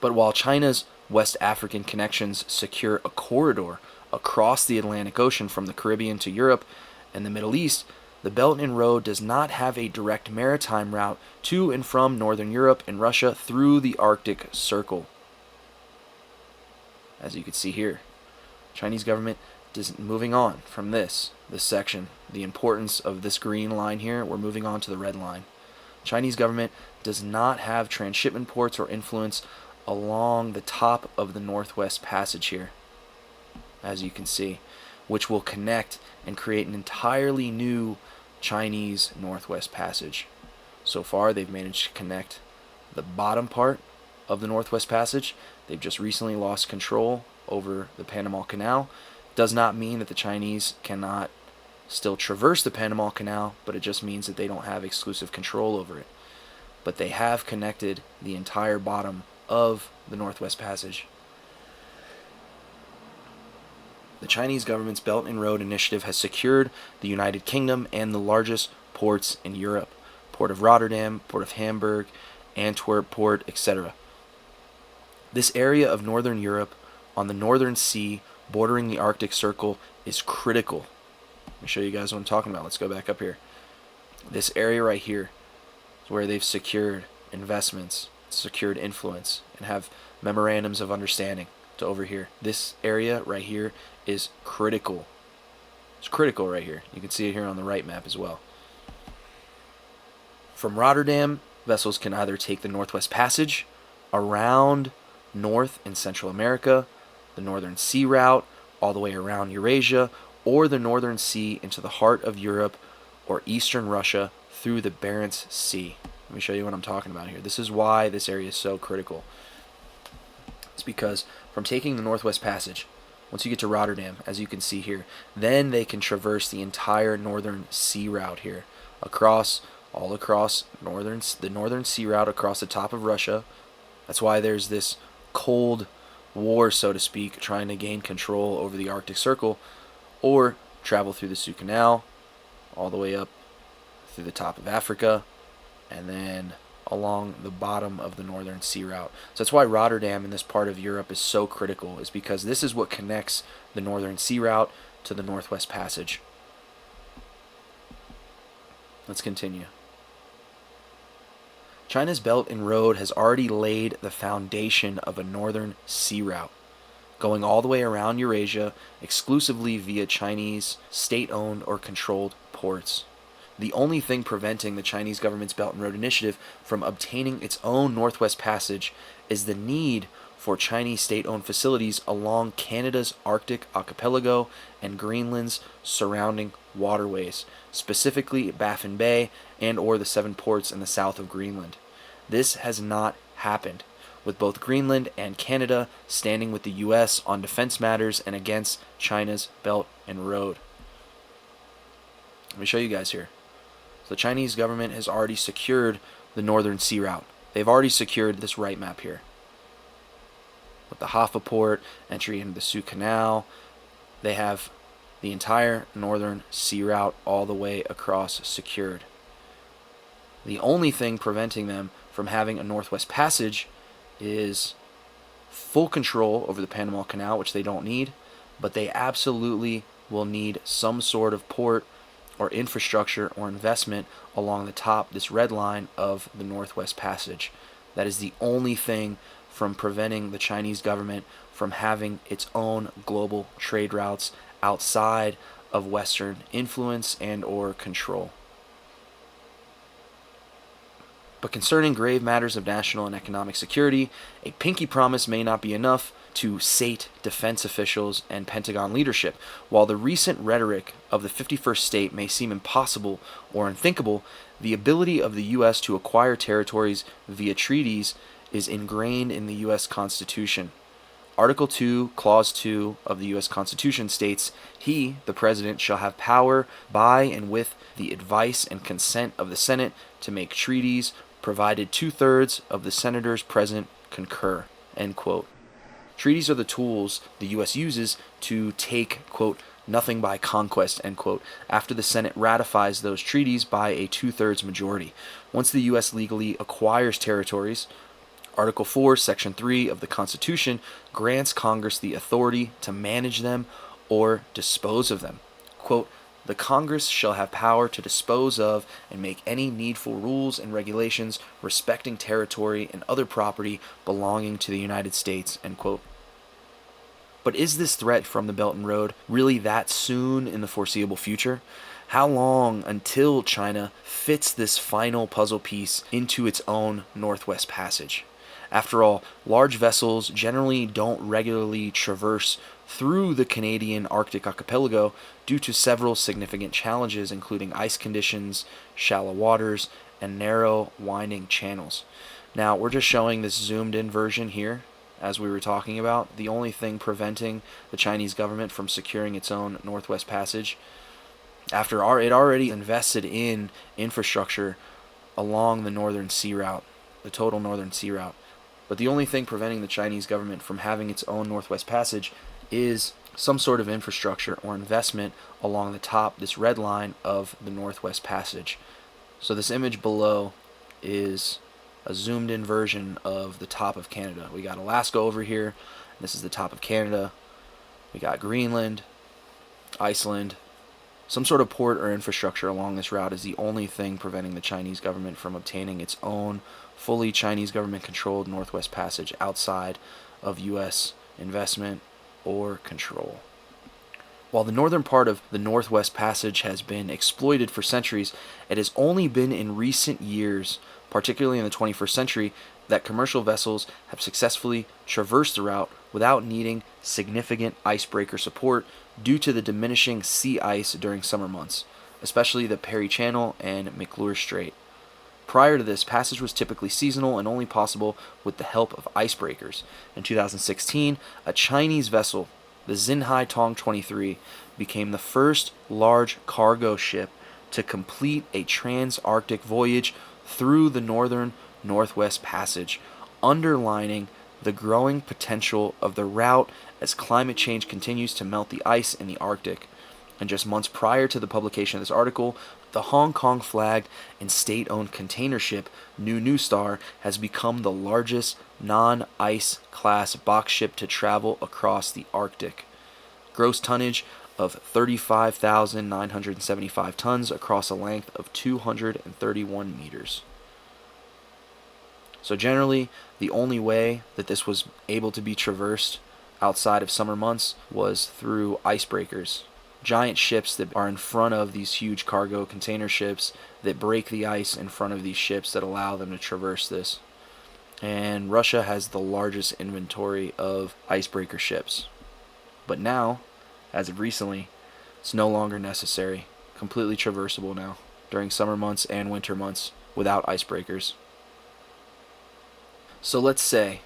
But while China's West African connections secure a corridor across the Atlantic Ocean from the Caribbean to Europe and the Middle East, the Belt and Road does not have a direct maritime route to and from Northern Europe and Russia through the Arctic Circle. As you can see here, Chinese government is moving on from this section. The importance of this green line here, we're moving on to the red line. Chinese government does not have transshipment ports or influence along the top of the Northwest Passage here, as you can see, which will connect and create an entirely new Chinese Northwest Passage. So far, they've managed to connect the bottom part of the Northwest Passage. They've just recently lost control over the Panama Canal. Does not mean that the Chinese cannot still traverse the Panama Canal, but it just means that they don't have exclusive control over it. But they have connected the entire bottom of the Northwest Passage. The Chinese government's Belt and Road Initiative has secured the United Kingdom and the largest ports in Europe: Port of Rotterdam, Port of Hamburg, Antwerp Port, etc. This area of Northern Europe on the Northern Sea bordering the Arctic Circle is critical. Let me show you guys what I'm talking about. Let's go back up here. This area right here is where they've secured investments, secured influence, and have memorandums of understanding to over here. This area right here is critical. It's critical right here. You can see it here on the right map as well. From Rotterdam, vessels can either take the Northwest Passage around North and Central America, the Northern Sea route all the way around Eurasia, or the Northern Sea into the heart of Europe or Eastern Russia through the Barents Sea. Let me show you what I'm talking about here. This is why this area is so critical. It's because from taking the Northwest Passage, once you get to Rotterdam, as you can see here, then they can traverse the entire Northern Sea route here, all across the Northern Sea route across the top of Russia. That's why there's this cold war, so to speak, trying to gain control over the Arctic Circle, or travel through the Suez Canal all the way up through the top of Africa, and then along the bottom of the Northern Sea route. So that's why Rotterdam in this part of Europe is so critical, is because this is what connects the Northern Sea route to the Northwest Passage. Let's continue. China's Belt and Road has already laid the foundation of a Northern Sea route, going all the way around Eurasia exclusively via Chinese state-owned or controlled ports. The only thing preventing the Chinese government's Belt and Road Initiative from obtaining its own Northwest Passage is the need for Chinese state-owned facilities along Canada's Arctic archipelago and Greenland's surrounding waterways, specifically Baffin Bay and or the 7 ports in the south of Greenland. This has not happened, with both Greenland and Canada standing with the US on defense matters and against China's Belt and Road. Let me show you guys here. So the Chinese government has already secured the Northern Sea route. They've already secured this right map here, with the Haifa port, entry into the Suez Canal. They have the entire Northern Sea route all the way across secured. The only thing preventing them from having a Northwest Passage is full control over the Panama Canal, which they don't need, but they absolutely will need some sort of port or infrastructure or investment along the top, this red line of the Northwest Passage. That is the only thing from preventing the Chinese government from having its own global trade routes outside of Western influence and or control. But concerning grave matters of national and economic security, a pinky promise may not be enough to sate defense officials and Pentagon leadership. While the recent rhetoric of the 51st state may seem impossible or unthinkable, the ability of the U.S. to acquire territories via treaties is ingrained in the U.S. Constitution. Article 2, Clause 2 of the U.S. Constitution states, "He, the President, shall have power by and with the advice and consent of the Senate to make treaties, provided 2/3 of the senators present concur." End quote. Treaties are the tools the U.S. uses to take, quote, nothing by conquest, end quote, after the Senate ratifies those treaties by a 2/3 majority. Once the U.S. legally acquires territories, Article 4, Section 3 of the Constitution grants Congress the authority to manage them or dispose of them. Quote, the Congress shall have power to dispose of and make any needful rules and regulations respecting territory and other property belonging to the United States, end quote. But is this threat from the Belt and Road really that soon in the foreseeable future? How long until China fits this final puzzle piece into its own Northwest Passage? After all, large vessels generally don't regularly traverse through the Canadian Arctic archipelago due to several significant challenges, including ice conditions, shallow waters, and narrow, winding channels. Now, we're just showing this zoomed-in version here, as we were talking about. The only thing preventing the Chinese government from securing its own Northwest Passage, after it already invested in infrastructure along the Northern Sea Route, the total Northern Sea Route. But the only thing preventing the Chinese government from having its own Northwest Passage is some sort of infrastructure or investment along the top, this red line of the Northwest Passage. So this image below is a zoomed in version of the top of Canada. We got Alaska over here. This is the top of Canada. We got Greenland, Iceland. Some sort of port or infrastructure along this route is the only thing preventing the Chinese government from obtaining its own fully Chinese government-controlled Northwest Passage outside of U.S. investment or control. While the northern part of the Northwest Passage has been exploited for centuries, it has only been in recent years, particularly in the 21st century, that commercial vessels have successfully traversed the route without needing significant icebreaker support due to the diminishing sea ice during summer months, especially the Parry Channel and McClure Strait. Prior to this, passage was typically seasonal and only possible with the help of icebreakers. In 2016, a Chinese vessel, the Xinhai Tong 23, became the first large cargo ship to complete a trans-Arctic voyage through the northern Northwest Passage, underlining the growing potential of the route as climate change continues to melt the ice in the Arctic. And just months prior to the publication of this article, the Hong Kong-flagged and state-owned container ship New Star has become the largest non-ice class box ship to travel across the Arctic. Gross tonnage of 35,975 tons across a length of 231 meters. So generally, the only way that this was able to be traversed outside of summer months was through icebreakers. Giant ships that are in front of these huge cargo container ships that break the ice in front of these ships that allow them to traverse this. And Russia has the largest inventory of icebreaker ships. But now, as of recently, it's no longer necessary. Completely traversable now during summer months and winter months without icebreakers. So let's say,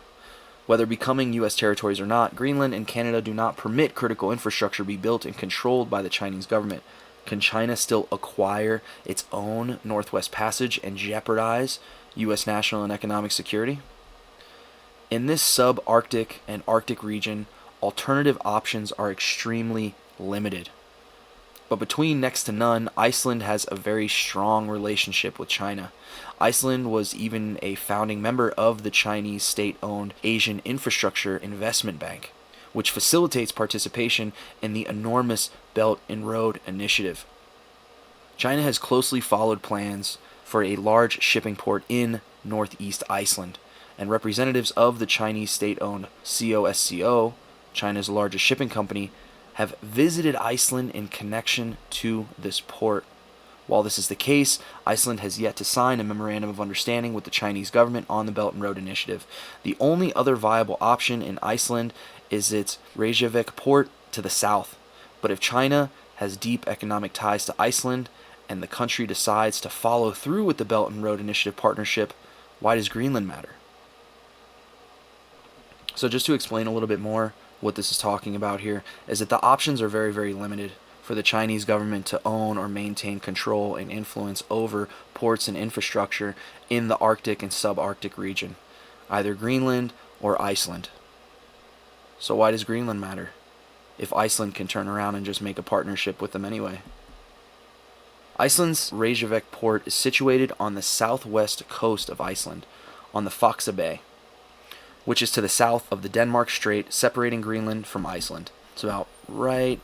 whether becoming U.S. territories or not, Greenland and Canada do not permit critical infrastructure be built and controlled by the Chinese government. Can China still acquire its own Northwest Passage and jeopardize U.S. national and economic security? In this sub-Arctic and Arctic region, alternative options are extremely limited. But between next to none, Iceland has a very strong relationship with China. Iceland was even a founding member of the Chinese state-owned Asian Infrastructure Investment Bank, which facilitates participation in the enormous Belt and Road Initiative. China has closely followed plans for a large shipping port in northeast Iceland, and representatives of the Chinese state-owned COSCO, China's largest shipping company, have visited Iceland in connection to this port. While this is the case, Iceland has yet to sign a memorandum of understanding with the Chinese government on the Belt and Road Initiative. The only other viable option in Iceland is its Reykjavik port to the south. But if China has deep economic ties to Iceland and the country decides to follow through with the Belt and Road Initiative partnership, why does Greenland matter? So just to explain a little bit more, what this is talking about here is that the options are very, very limited for the Chinese government to own or maintain control and influence over ports and infrastructure in the Arctic and subarctic region, either Greenland or Iceland. So why does Greenland matter, if Iceland can turn around and just make a partnership with them anyway? Iceland's Reykjavik port is situated on the southwest coast of Iceland, on the Faxa Bay, which is to the south of the Denmark Strait, separating Greenland from Iceland. It's right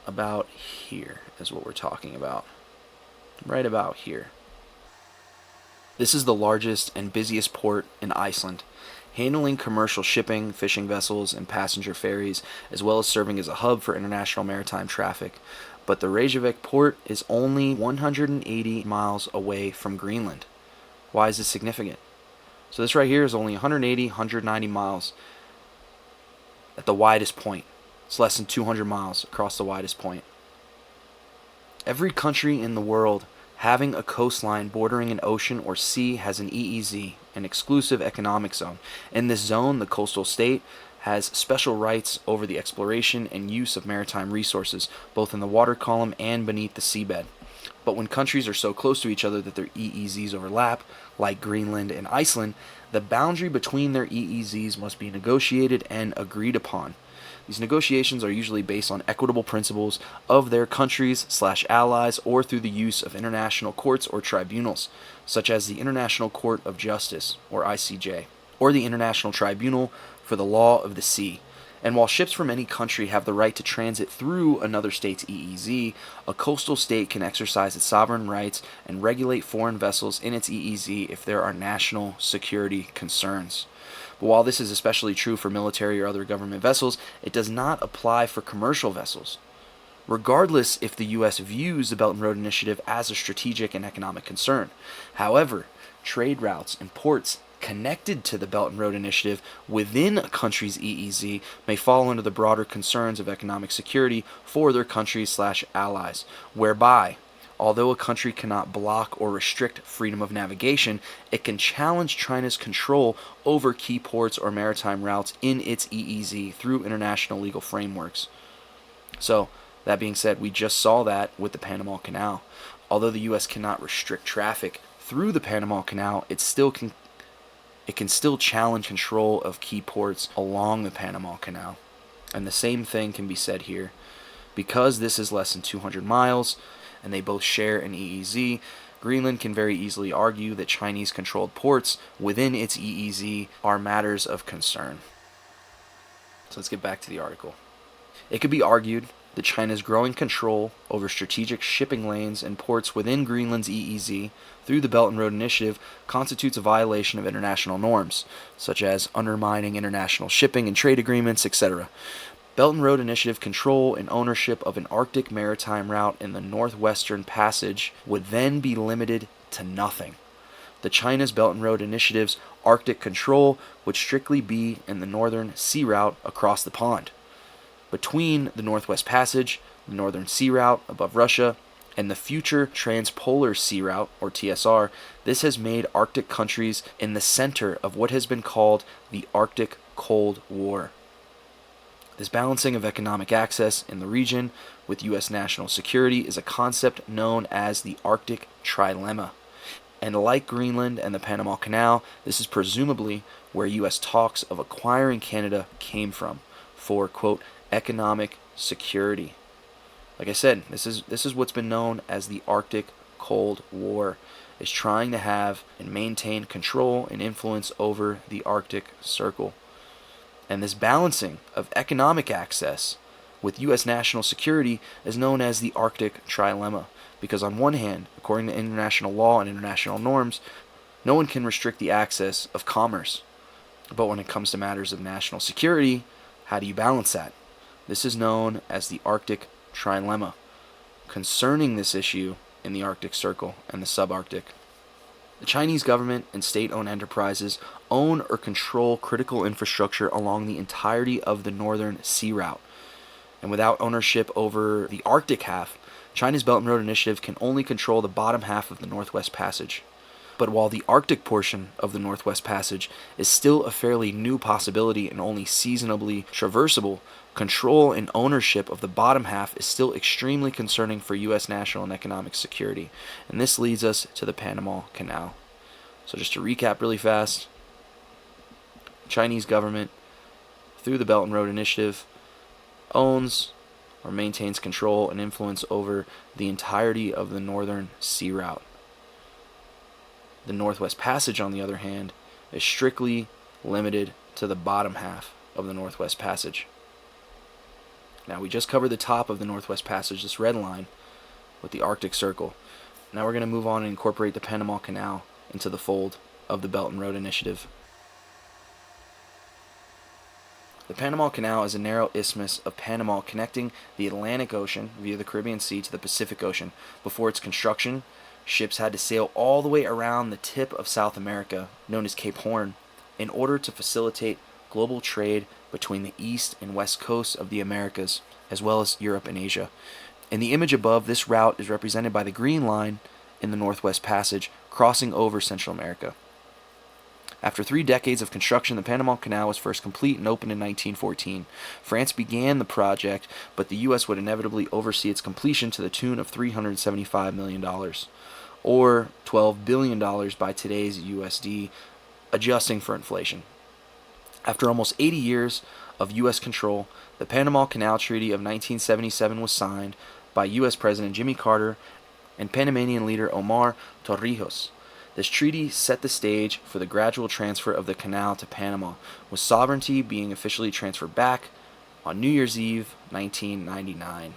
about here is what we're talking about. Right about here. This is the largest and busiest port in Iceland, handling commercial shipping, fishing vessels, and passenger ferries, as well as serving as a hub for international maritime traffic. But the Reykjavik port is only 180 miles away from Greenland. Why is this significant? So this right here is only 180, 190 miles at the widest point. It's less than 200 miles across the widest point. Every country in the world having a coastline bordering an ocean or sea has an EEZ, an exclusive economic zone. In this zone, the coastal state has special rights over the exploration and use of maritime resources, both in the water column and beneath the seabed. But when countries are so close to each other that their EEZs overlap, like Greenland and Iceland, the boundary between their EEZs must be negotiated and agreed upon. These negotiations are usually based on equitable principles of their countries/allies or through the use of international courts or tribunals, such as the International Court of Justice, or ICJ, or the International Tribunal for the Law of the Sea. And while ships from any country have the right to transit through another state's EEZ, a coastal state can exercise its sovereign rights and regulate foreign vessels in its EEZ if there are national security concerns. But while this is especially true for military or other government vessels, it does not apply for commercial vessels. Regardless if the U.S. views the Belt and Road Initiative as a strategic and economic concern. However, trade routes and ports connected to the Belt and Road Initiative within a country's EEZ may fall under the broader concerns of economic security for their countries/allies, whereby, although a country cannot block or restrict freedom of navigation, it can challenge China's control over key ports or maritime routes in its EEZ through international legal frameworks. So, that being said, we just saw that with the Panama Canal. Although the U.S. cannot restrict traffic through the Panama Canal, it can still challenge control of key ports along the Panama Canal. And the same thing can be said here. Because this is less than 200 miles, and they both share an EEZ, Greenland can very easily argue that Chinese-controlled ports within its EEZ are matters of concern. So let's get back to the article. It could be argued that China's growing control over strategic shipping lanes and ports within Greenland's EEZ through the Belt and Road Initiative constitutes a violation of international norms, such as undermining international shipping and trade agreements, etc. Belt and Road Initiative control and ownership of an Arctic maritime route in the Northwestern Passage would then be limited to nothing. The China's Belt and Road Initiative's Arctic control would strictly be in the Northern Sea Route across the pond. Between the Northwest Passage, the Northern Sea Route above Russia, and the future Transpolar Sea Route, or TSR, this has made Arctic countries in the center of what has been called the Arctic Cold War. This balancing of economic access in the region with U.S. national security is a concept known as the Arctic Trilemma. And like Greenland and the Panama Canal, this is presumably where U.S. talks of acquiring Canada came from for, quote, economic security. Like I said, this is what's been known as the Arctic Cold War, is trying to have and maintain control and influence over the Arctic Circle. And this balancing of economic access with U.S. national security is known as the Arctic Trilemma, because on one hand, according to international law and international norms, no one can restrict the access of commerce. But when it comes to matters of national security, how do you balance that? This is known as the Arctic Trilemma, concerning this issue in the Arctic Circle and the subarctic. The Chinese government and state-owned enterprises own or control critical infrastructure along the entirety of the Northern Sea Route. And without ownership over the Arctic half, China's Belt and Road Initiative can only control the bottom half of the Northwest Passage. But while the Arctic portion of the Northwest Passage is still a fairly new possibility and only seasonably traversable, control and ownership of the bottom half is still extremely concerning for U.S. national and economic security. And this leads us to the Panama Canal. So just to recap really fast, Chinese government, through the Belt and Road Initiative, owns or maintains control and influence over the entirety of the Northern Sea Route. The Northwest Passage, on the other hand, is strictly limited to the bottom half of the Northwest Passage. Now, we just covered the top of the Northwest Passage, this red line, with the Arctic Circle. Now we're going to move on and incorporate the Panama Canal into the fold of the Belt and Road Initiative. The Panama Canal is a narrow isthmus of Panama connecting the Atlantic Ocean via the Caribbean Sea to the Pacific Ocean. Before its construction, ships had to sail all the way around the tip of South America, known as Cape Horn, in order to facilitate global trade between the east and west coasts of the Americas, as well as Europe and Asia. In the image above, this route is represented by the green line in the Northwest Passage, crossing over Central America. After 3 decades of construction, the Panama Canal was first complete and opened in 1914. France began the project, but the U.S. would inevitably oversee its completion to the tune of $375 million, or $12 billion by today's USD, adjusting for inflation. After almost 80 years of U.S. control, the Panama Canal Treaty of 1977 was signed by U.S. President Jimmy Carter and Panamanian leader Omar Torrijos. This treaty set the stage for the gradual transfer of the canal to Panama, with sovereignty being officially transferred back on New Year's Eve, 1999.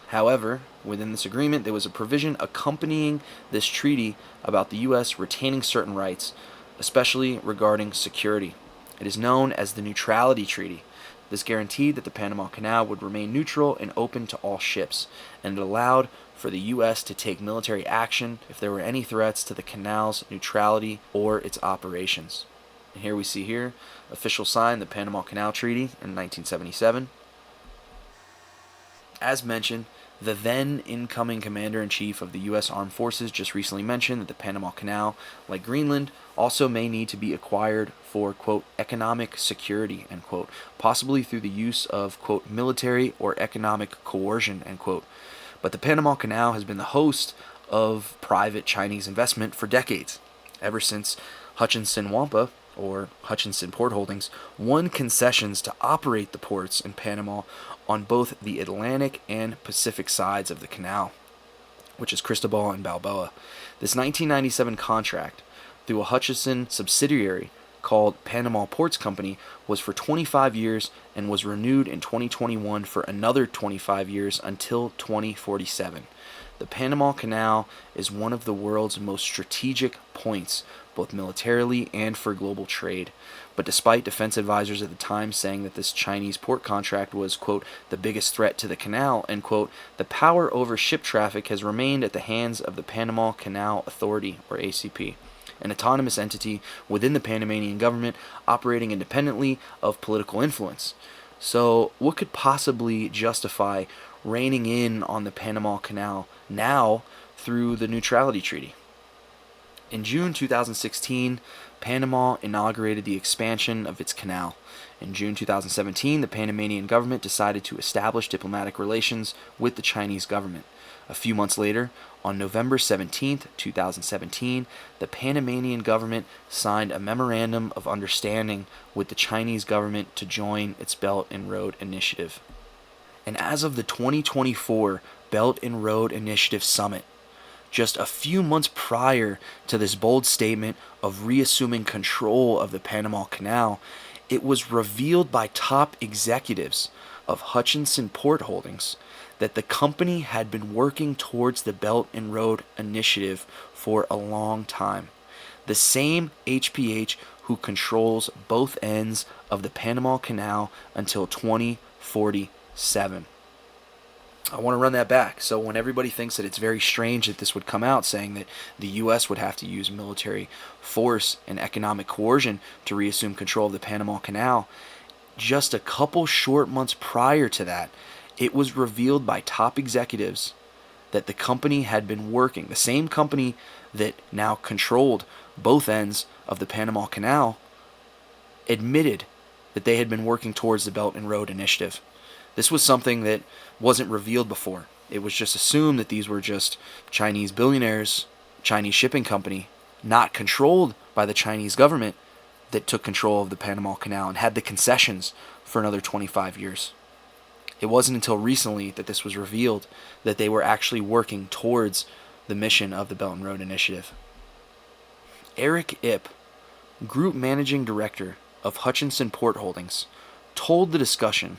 However, within this agreement, there was a provision accompanying this treaty about the U.S. retaining certain rights, especially regarding security. It is known as the Neutrality Treaty. This guaranteed that the Panama Canal would remain neutral and open to all ships, and it allowed for the U.S. to take military action if there were any threats to the canal's neutrality or its operations. And here we see here, official sign, the Panama Canal Treaty in 1977. As mentioned, the then incoming Commander-in-Chief of the U.S. Armed Forces just recently mentioned that the Panama Canal, like Greenland, also may need to be acquired for, quote, economic security, end quote, possibly through the use of, quote, military or economic coercion, end quote. But the Panama Canal has been the host of private Chinese investment for decades, ever since Hutchinson Wampa, or Hutchinson Port Holdings, won concessions to operate the ports in Panama on both the Atlantic and Pacific sides of the canal, which is Cristobal and Balboa. This 1997 contract, through a Hutchison subsidiary called Panama Ports Company, was for 25 years and was renewed in 2021 for another 25 years until 2047. The Panama Canal is one of the world's most strategic points, both militarily and for global trade. But despite defense advisors at the time saying that this Chinese port contract was, quote, the biggest threat to the canal, end quote, the power over ship traffic has remained at the hands of the Panama Canal Authority, or ACP, an autonomous entity within the Panamanian government operating independently of political influence. So what could possibly justify reining in on the Panama Canal now through the Neutrality Treaty? In June 2016, Panama inaugurated the expansion of its canal. In June 2017, the Panamanian government decided to establish diplomatic relations with the Chinese government. A few months later, on November 17, 2017, the Panamanian government signed a memorandum of understanding with the Chinese government to join its Belt and Road Initiative. And as of the 2024 Belt and Road Initiative Summit, just a few months prior to this bold statement of reassuming control of the Panama Canal, it was revealed by top executives of Hutchinson Port Holdings that the company had been working towards the Belt and Road Initiative for a long time. The same HPH who controls both ends of the Panama Canal until 2047. I want to run that back. So when everybody thinks that it's very strange that this would come out saying that the U.S. would have to use military force and economic coercion to reassume control of the Panama Canal, just a couple short months prior to that, it was revealed by top executives that the company had been working, the same company that now controlled both ends of the Panama Canal, admitted that they had been working towards the Belt and Road Initiative. This was something that wasn't revealed before. It was just assumed that these were just Chinese billionaires, Chinese shipping company, not controlled by the Chinese government, that took control of the Panama Canal and had the concessions for another 25 years. It wasn't until recently that this was revealed that they were actually working towards the mission of the Belt and Road Initiative. Eric Ip, Group Managing Director of Hutchinson Port Holdings, told the discussion,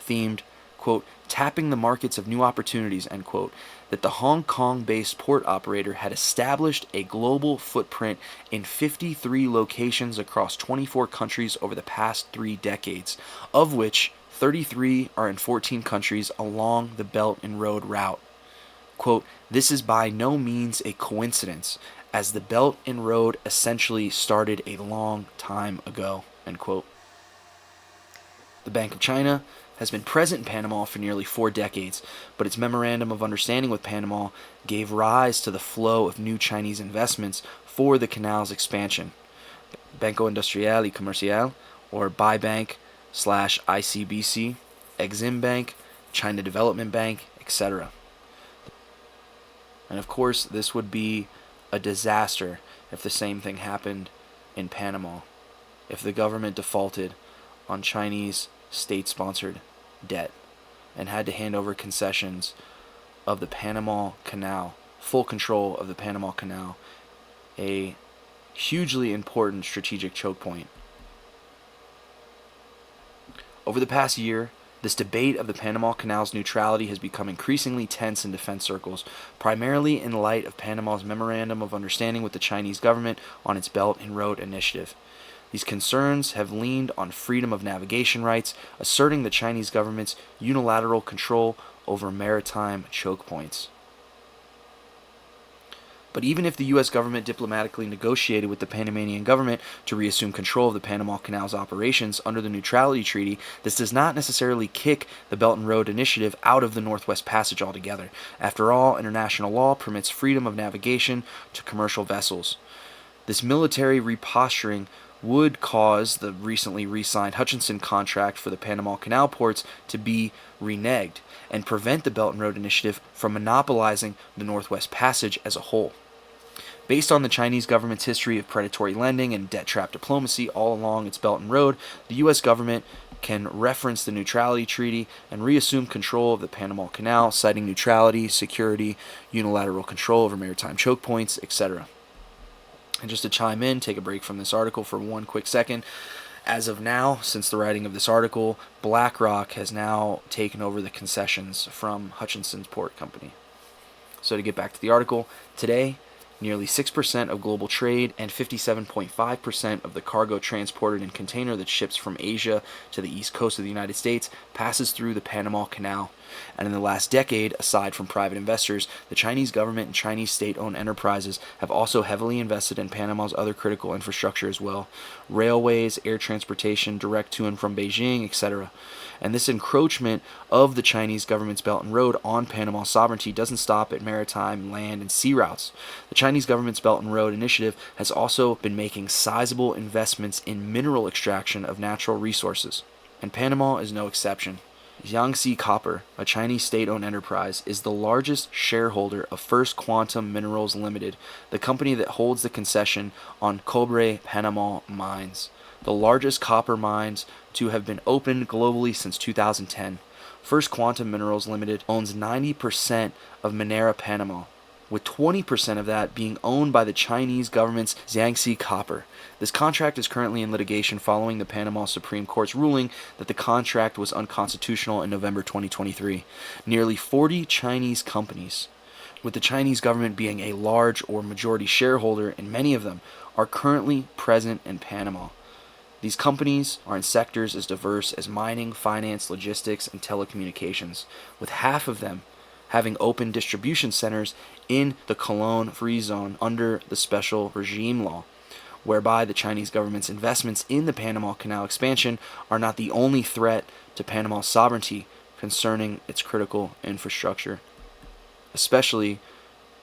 themed, quote, tapping the markets of new opportunities, end quote, that the Hong Kong-based port operator had established a global footprint in 53 locations across 24 countries over the past 3 decades, of which 33 are in 14 countries along the Belt and Road route. Quote, this is by no means a coincidence, as the Belt and Road essentially started a long time ago, end quote. The Bank of China has been present in Panama for nearly 4 decades, but its memorandum of understanding with Panama gave rise to the flow of new Chinese investments for the canal's expansion. Banco Industrial y Comercial, or BIBank/ICBC, Exim Bank, China Development Bank, etc. And of course, this would be a disaster if the same thing happened in Panama, if the government defaulted on Chinese state-sponsored debt and had to hand over concessions of the Panama Canal, full control of the Panama Canal, a hugely important strategic choke point. Over the past year, this debate of the Panama Canal's neutrality has become increasingly tense in defense circles, primarily in light of Panama's memorandum of understanding with the Chinese government on its Belt and Road Initiative. These concerns have leaned on freedom of navigation rights, asserting the Chinese government's unilateral control over maritime choke points. But even if the U.S. government diplomatically negotiated with the Panamanian government to reassume control of the Panama Canal's operations under the Neutrality Treaty, this does not necessarily kick the Belt and Road Initiative out of the Northwest Passage altogether. After all, international law permits freedom of navigation to commercial vessels. This military reposturing would cause the recently re-signed Hutchinson contract for the Panama Canal ports to be reneged and prevent the Belt and Road Initiative from monopolizing the Northwest Passage as a whole. Based on the Chinese government's history of predatory lending and debt trap diplomacy all along its Belt and Road, the U.S. government can reference the Neutrality Treaty and reassume control of the Panama Canal, citing neutrality, security, unilateral control over maritime choke points, etc. And just to chime in, take a break from this article for one quick second. As of now, since the writing of this article, BlackRock has now taken over the concessions from Hutchinson's Port Company. So to get back to the article, today, nearly 6% of global trade and 57.5% of the cargo transported in container that ships from Asia to the east coast of the United States passes through the Panama Canal. And in the last decade, aside from private investors, the Chinese government and Chinese state-owned enterprises have also heavily invested in Panama's other critical infrastructure as well. Railways, air transportation, direct to and from Beijing, etc. And this encroachment of the Chinese government's Belt and Road on Panama's sovereignty doesn't stop at maritime, land, and sea routes. The Chinese government's Belt and Road Initiative has also been making sizable investments in mineral extraction of natural resources, and Panama is no exception. Jiangxi Copper, a Chinese state-owned enterprise, is the largest shareholder of First Quantum Minerals Limited, the company that holds the concession on Cobre Panama mines, the largest copper mines to have been opened globally since 2010. First Quantum Minerals Limited owns 90% of Minera Panama, with 20% of that being owned by the Chinese government's Jiangxi Copper. This contract is currently in litigation following the Panama Supreme Court's ruling that the contract was unconstitutional in November 2023. Nearly 40 Chinese companies, with the Chinese government being a large or majority shareholder in many of them, are currently present in Panama. These companies are in sectors as diverse as mining, finance, logistics, and telecommunications, with half of them having open distribution centers in the Cologne Free Zone under the special regime law, whereby the Chinese government's investments in the Panama Canal expansion are not the only threat to Panama's sovereignty concerning its critical infrastructure, especially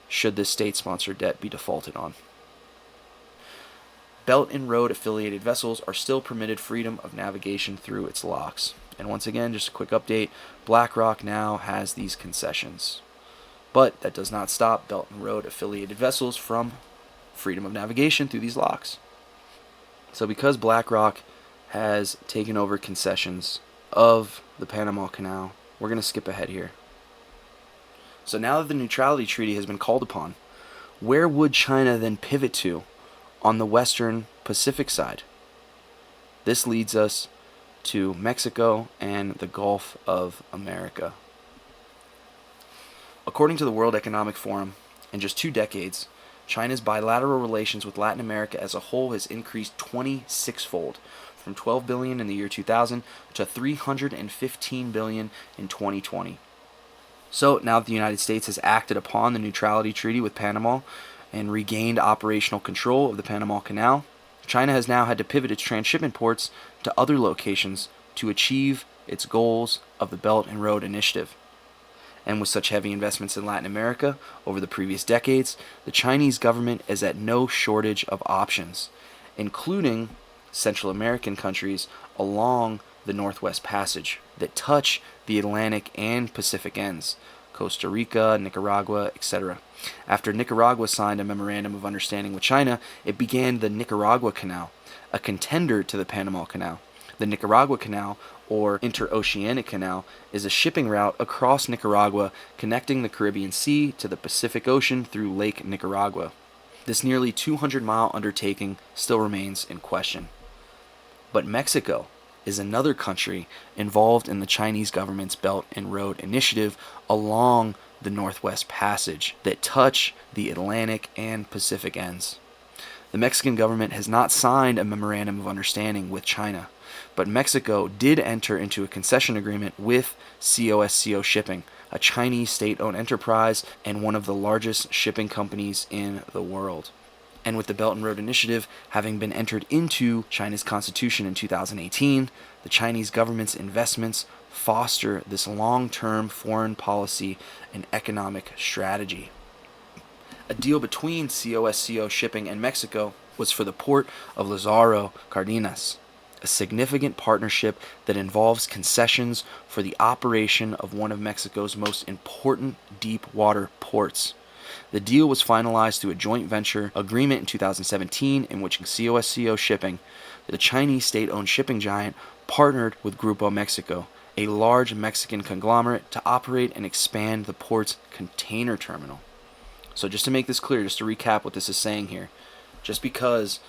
should this state-sponsored debt be defaulted on. Belt and Road affiliated vessels are still permitted freedom of navigation through its locks. And once again, just a quick update, BlackRock now has these concessions. But that does not stop Belt and Road affiliated vessels from freedom of navigation through these locks. So because BlackRock has taken over concessions of the Panama Canal. We're going to skip ahead here. So now that the neutrality treaty has been called upon, where would China then pivot to on the western Pacific side? This leads us to Mexico and the Gulf of America. According to the World Economic Forum, in just 2 decades, China's bilateral relations with Latin America as a whole has increased 26-fold, from 12 billion in the year 2000 to 315 billion in 2020. So now that the United States has acted upon the neutrality treaty with Panama and regained operational control of the Panama Canal, China has now had to pivot its transshipment ports to other locations to achieve its goals of the Belt and Road Initiative. And with such heavy investments in Latin America over the previous decades, the Chinese government is at no shortage of options, including Central American countries along the Northwest Passage that touch the Atlantic and Pacific ends, Costa Rica, Nicaragua, etc. After Nicaragua signed a memorandum of understanding with China, it began the Nicaragua Canal, a contender to the Panama Canal. The Nicaragua Canal, or Interoceanic Canal, is a shipping route across Nicaragua connecting the Caribbean Sea to the Pacific Ocean through Lake Nicaragua. This nearly 200-mile undertaking still remains in question. But Mexico is another country involved in the Chinese government's Belt and Road Initiative along the Northwest Passage that touch the Atlantic and Pacific ends. The Mexican government has not signed a memorandum of understanding with China, but Mexico did enter into a concession agreement with COSCO Shipping, a Chinese state-owned enterprise and one of the largest shipping companies in the world. And with the Belt and Road Initiative having been entered into China's constitution in 2018, the Chinese government's investments foster this long-term foreign policy and economic strategy. A deal between COSCO Shipping and Mexico was for the port of Lázaro Cárdenas, a significant partnership that involves concessions for the operation of one of Mexico's most important deep-water ports. The deal was finalized through a joint venture agreement in 2017 in which COSCO Shipping, the Chinese state-owned shipping giant, partnered with Grupo Mexico, a large Mexican conglomerate, to operate and expand the port's container terminal. So just to make this clear, just to recap what this is saying here, just because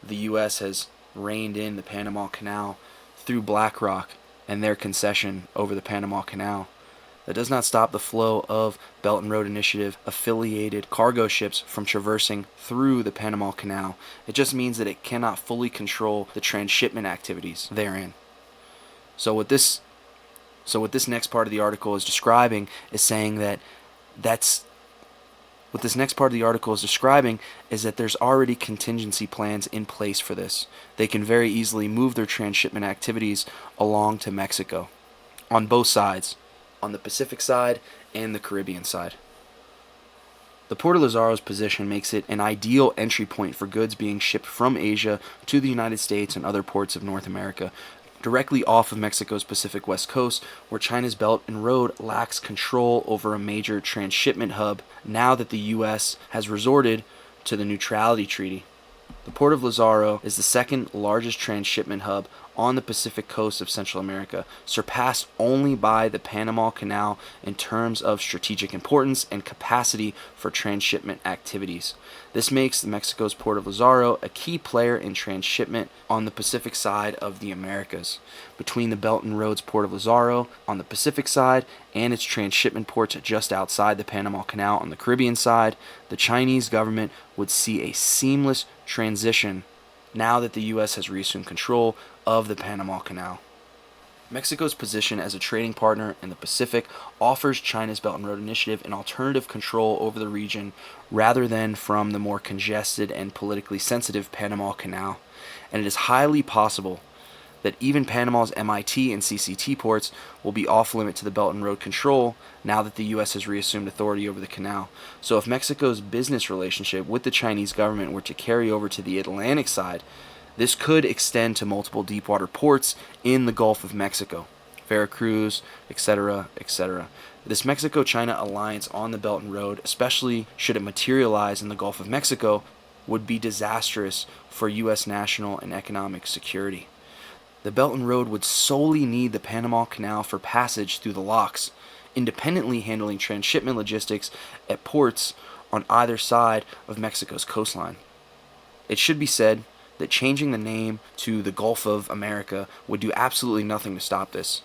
the U.S. has reined in the Panama Canal through BlackRock and their concession over the Panama Canal, that does not stop the flow of Belt and Road Initiative affiliated cargo ships from traversing through the Panama Canal. It just means that it cannot fully control the transshipment activities therein. So what this next part of the article is describing is saying that what this next part of the article is describing is that there's already contingency plans in place for this. They can very easily move their transshipment activities along to Mexico on both sides, on the Pacific side and the Caribbean side. The Port of Lazaro's position makes it an ideal entry point for goods being shipped from Asia to the United States and other ports of North America, directly off of Mexico's Pacific West Coast, where China's Belt and Road lacks control over a major transshipment hub now that the U.S. has resorted to the neutrality treaty. The Port of Lázaro is the second largest transshipment hub on the Pacific coast of Central America, surpassed only by the Panama Canal in terms of strategic importance and capacity for transshipment activities. This makes Mexico's Port of Lázaro a key player in transshipment on the Pacific side of the Americas. Between the Belt and Road's Port of Lázaro on the Pacific side and its transshipment ports just outside the Panama Canal on the Caribbean side, the Chinese government would see a seamless transition now that the U.S. has reassumed control of the Panama Canal. Mexico's position as a trading partner in the Pacific offers China's Belt and Road Initiative an alternative control over the region rather than from the more congested and politically sensitive Panama Canal, and it is highly possible that even Panama's MIT and CCT ports will be off-limit to the Belt and Road control now that the U.S. has reassumed authority over the canal. So if Mexico's business relationship with the Chinese government were to carry over to the Atlantic side, this could extend to multiple deepwater ports in the Gulf of Mexico, Veracruz, etc., etc. This Mexico-China alliance on the Belt and Road, especially should it materialize in the Gulf of Mexico, would be disastrous for U.S. national and economic security. The Belt and Road would solely need the Panama Canal for passage through the locks, independently handling transshipment logistics at ports on either side of Mexico's coastline. It should be said that changing the name to the Gulf of America would do absolutely nothing to stop this.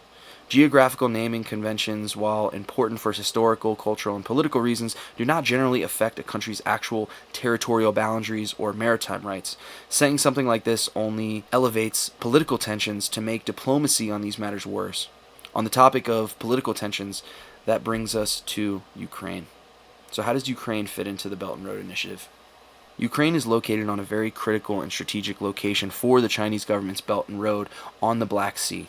Geographical naming conventions, while important for historical, cultural, and political reasons, do not generally affect a country's actual territorial boundaries or maritime rights. Saying something like this only elevates political tensions to make diplomacy on these matters worse. On the topic of political tensions, that brings us to Ukraine. So how does Ukraine fit into the Belt and Road Initiative? Ukraine is located on a very critical and strategic location for the Chinese government's Belt and Road on the Black Sea.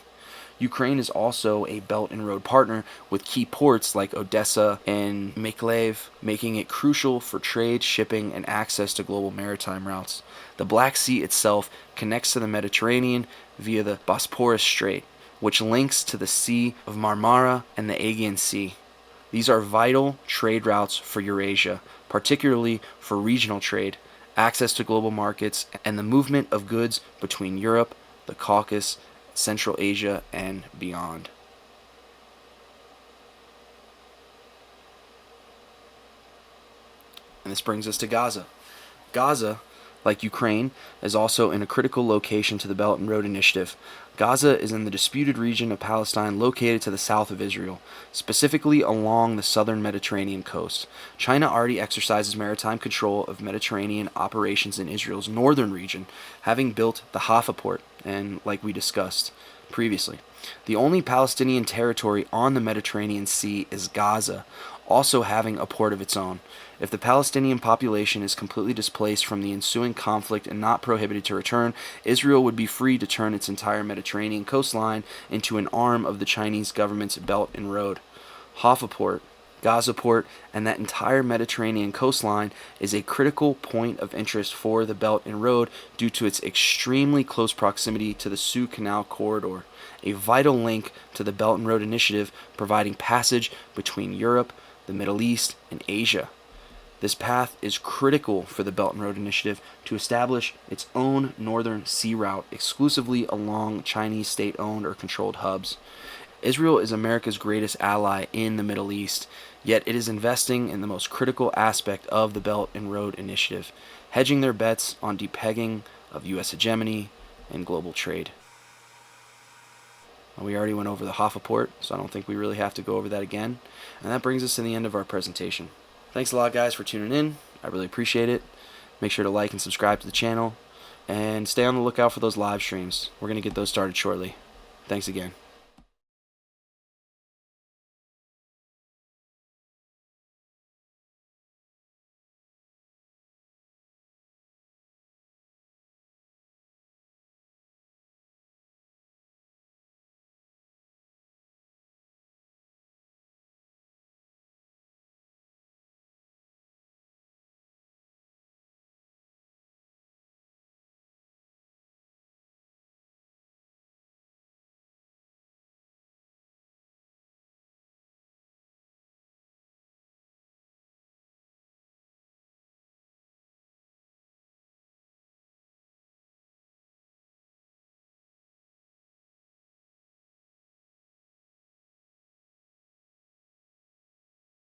Ukraine is also a Belt and Road partner with key ports like Odessa and Mykolaiv, making it crucial for trade, shipping, and access to global maritime routes. The Black Sea itself connects to the Mediterranean via the Bosporus Strait, which links to the Sea of Marmara and the Aegean Sea. These are vital trade routes for Eurasia, particularly for regional trade, access to global markets, and the movement of goods between Europe, the Caucasus, Central Asia, and beyond. And this brings us to Gaza. Gaza, like Ukraine, is also in a critical location to the Belt and Road Initiative. Gaza is in the disputed region of Palestine located to the south of Israel, specifically along the southern Mediterranean coast. China already exercises maritime control of Mediterranean operations in Israel's northern region, having built the Haifa port, and like we discussed previously. The only Palestinian territory on the Mediterranean Sea is Gaza, also having a port of its own. If the Palestinian population is completely displaced from the ensuing conflict and not prohibited to return, Israel would be free to turn its entire Mediterranean coastline into an arm of the Chinese government's Belt and Road. Haifa port, Gaza port, and that entire Mediterranean coastline is a critical point of interest for the Belt and Road due to its extremely close proximity to the Suez Canal corridor, a vital link to the Belt and Road Initiative, providing passage between Europe, the Middle East, and Asia. This path is critical for the Belt and Road Initiative to establish its own northern sea route exclusively along Chinese state-owned or controlled hubs. Israel is America's greatest ally in the Middle East, yet it is investing in the most critical aspect of the Belt and Road Initiative, hedging their bets on depegging of U.S. hegemony and global trade. We already went over the Haifa port, so I don't think we really have to go over that again. And that brings us to the end of our presentation. Thanks a lot, guys, for tuning in. I really appreciate it. Make sure to like and subscribe to the channel, and stay on the lookout for those live streams. We're going to get those started shortly. Thanks again.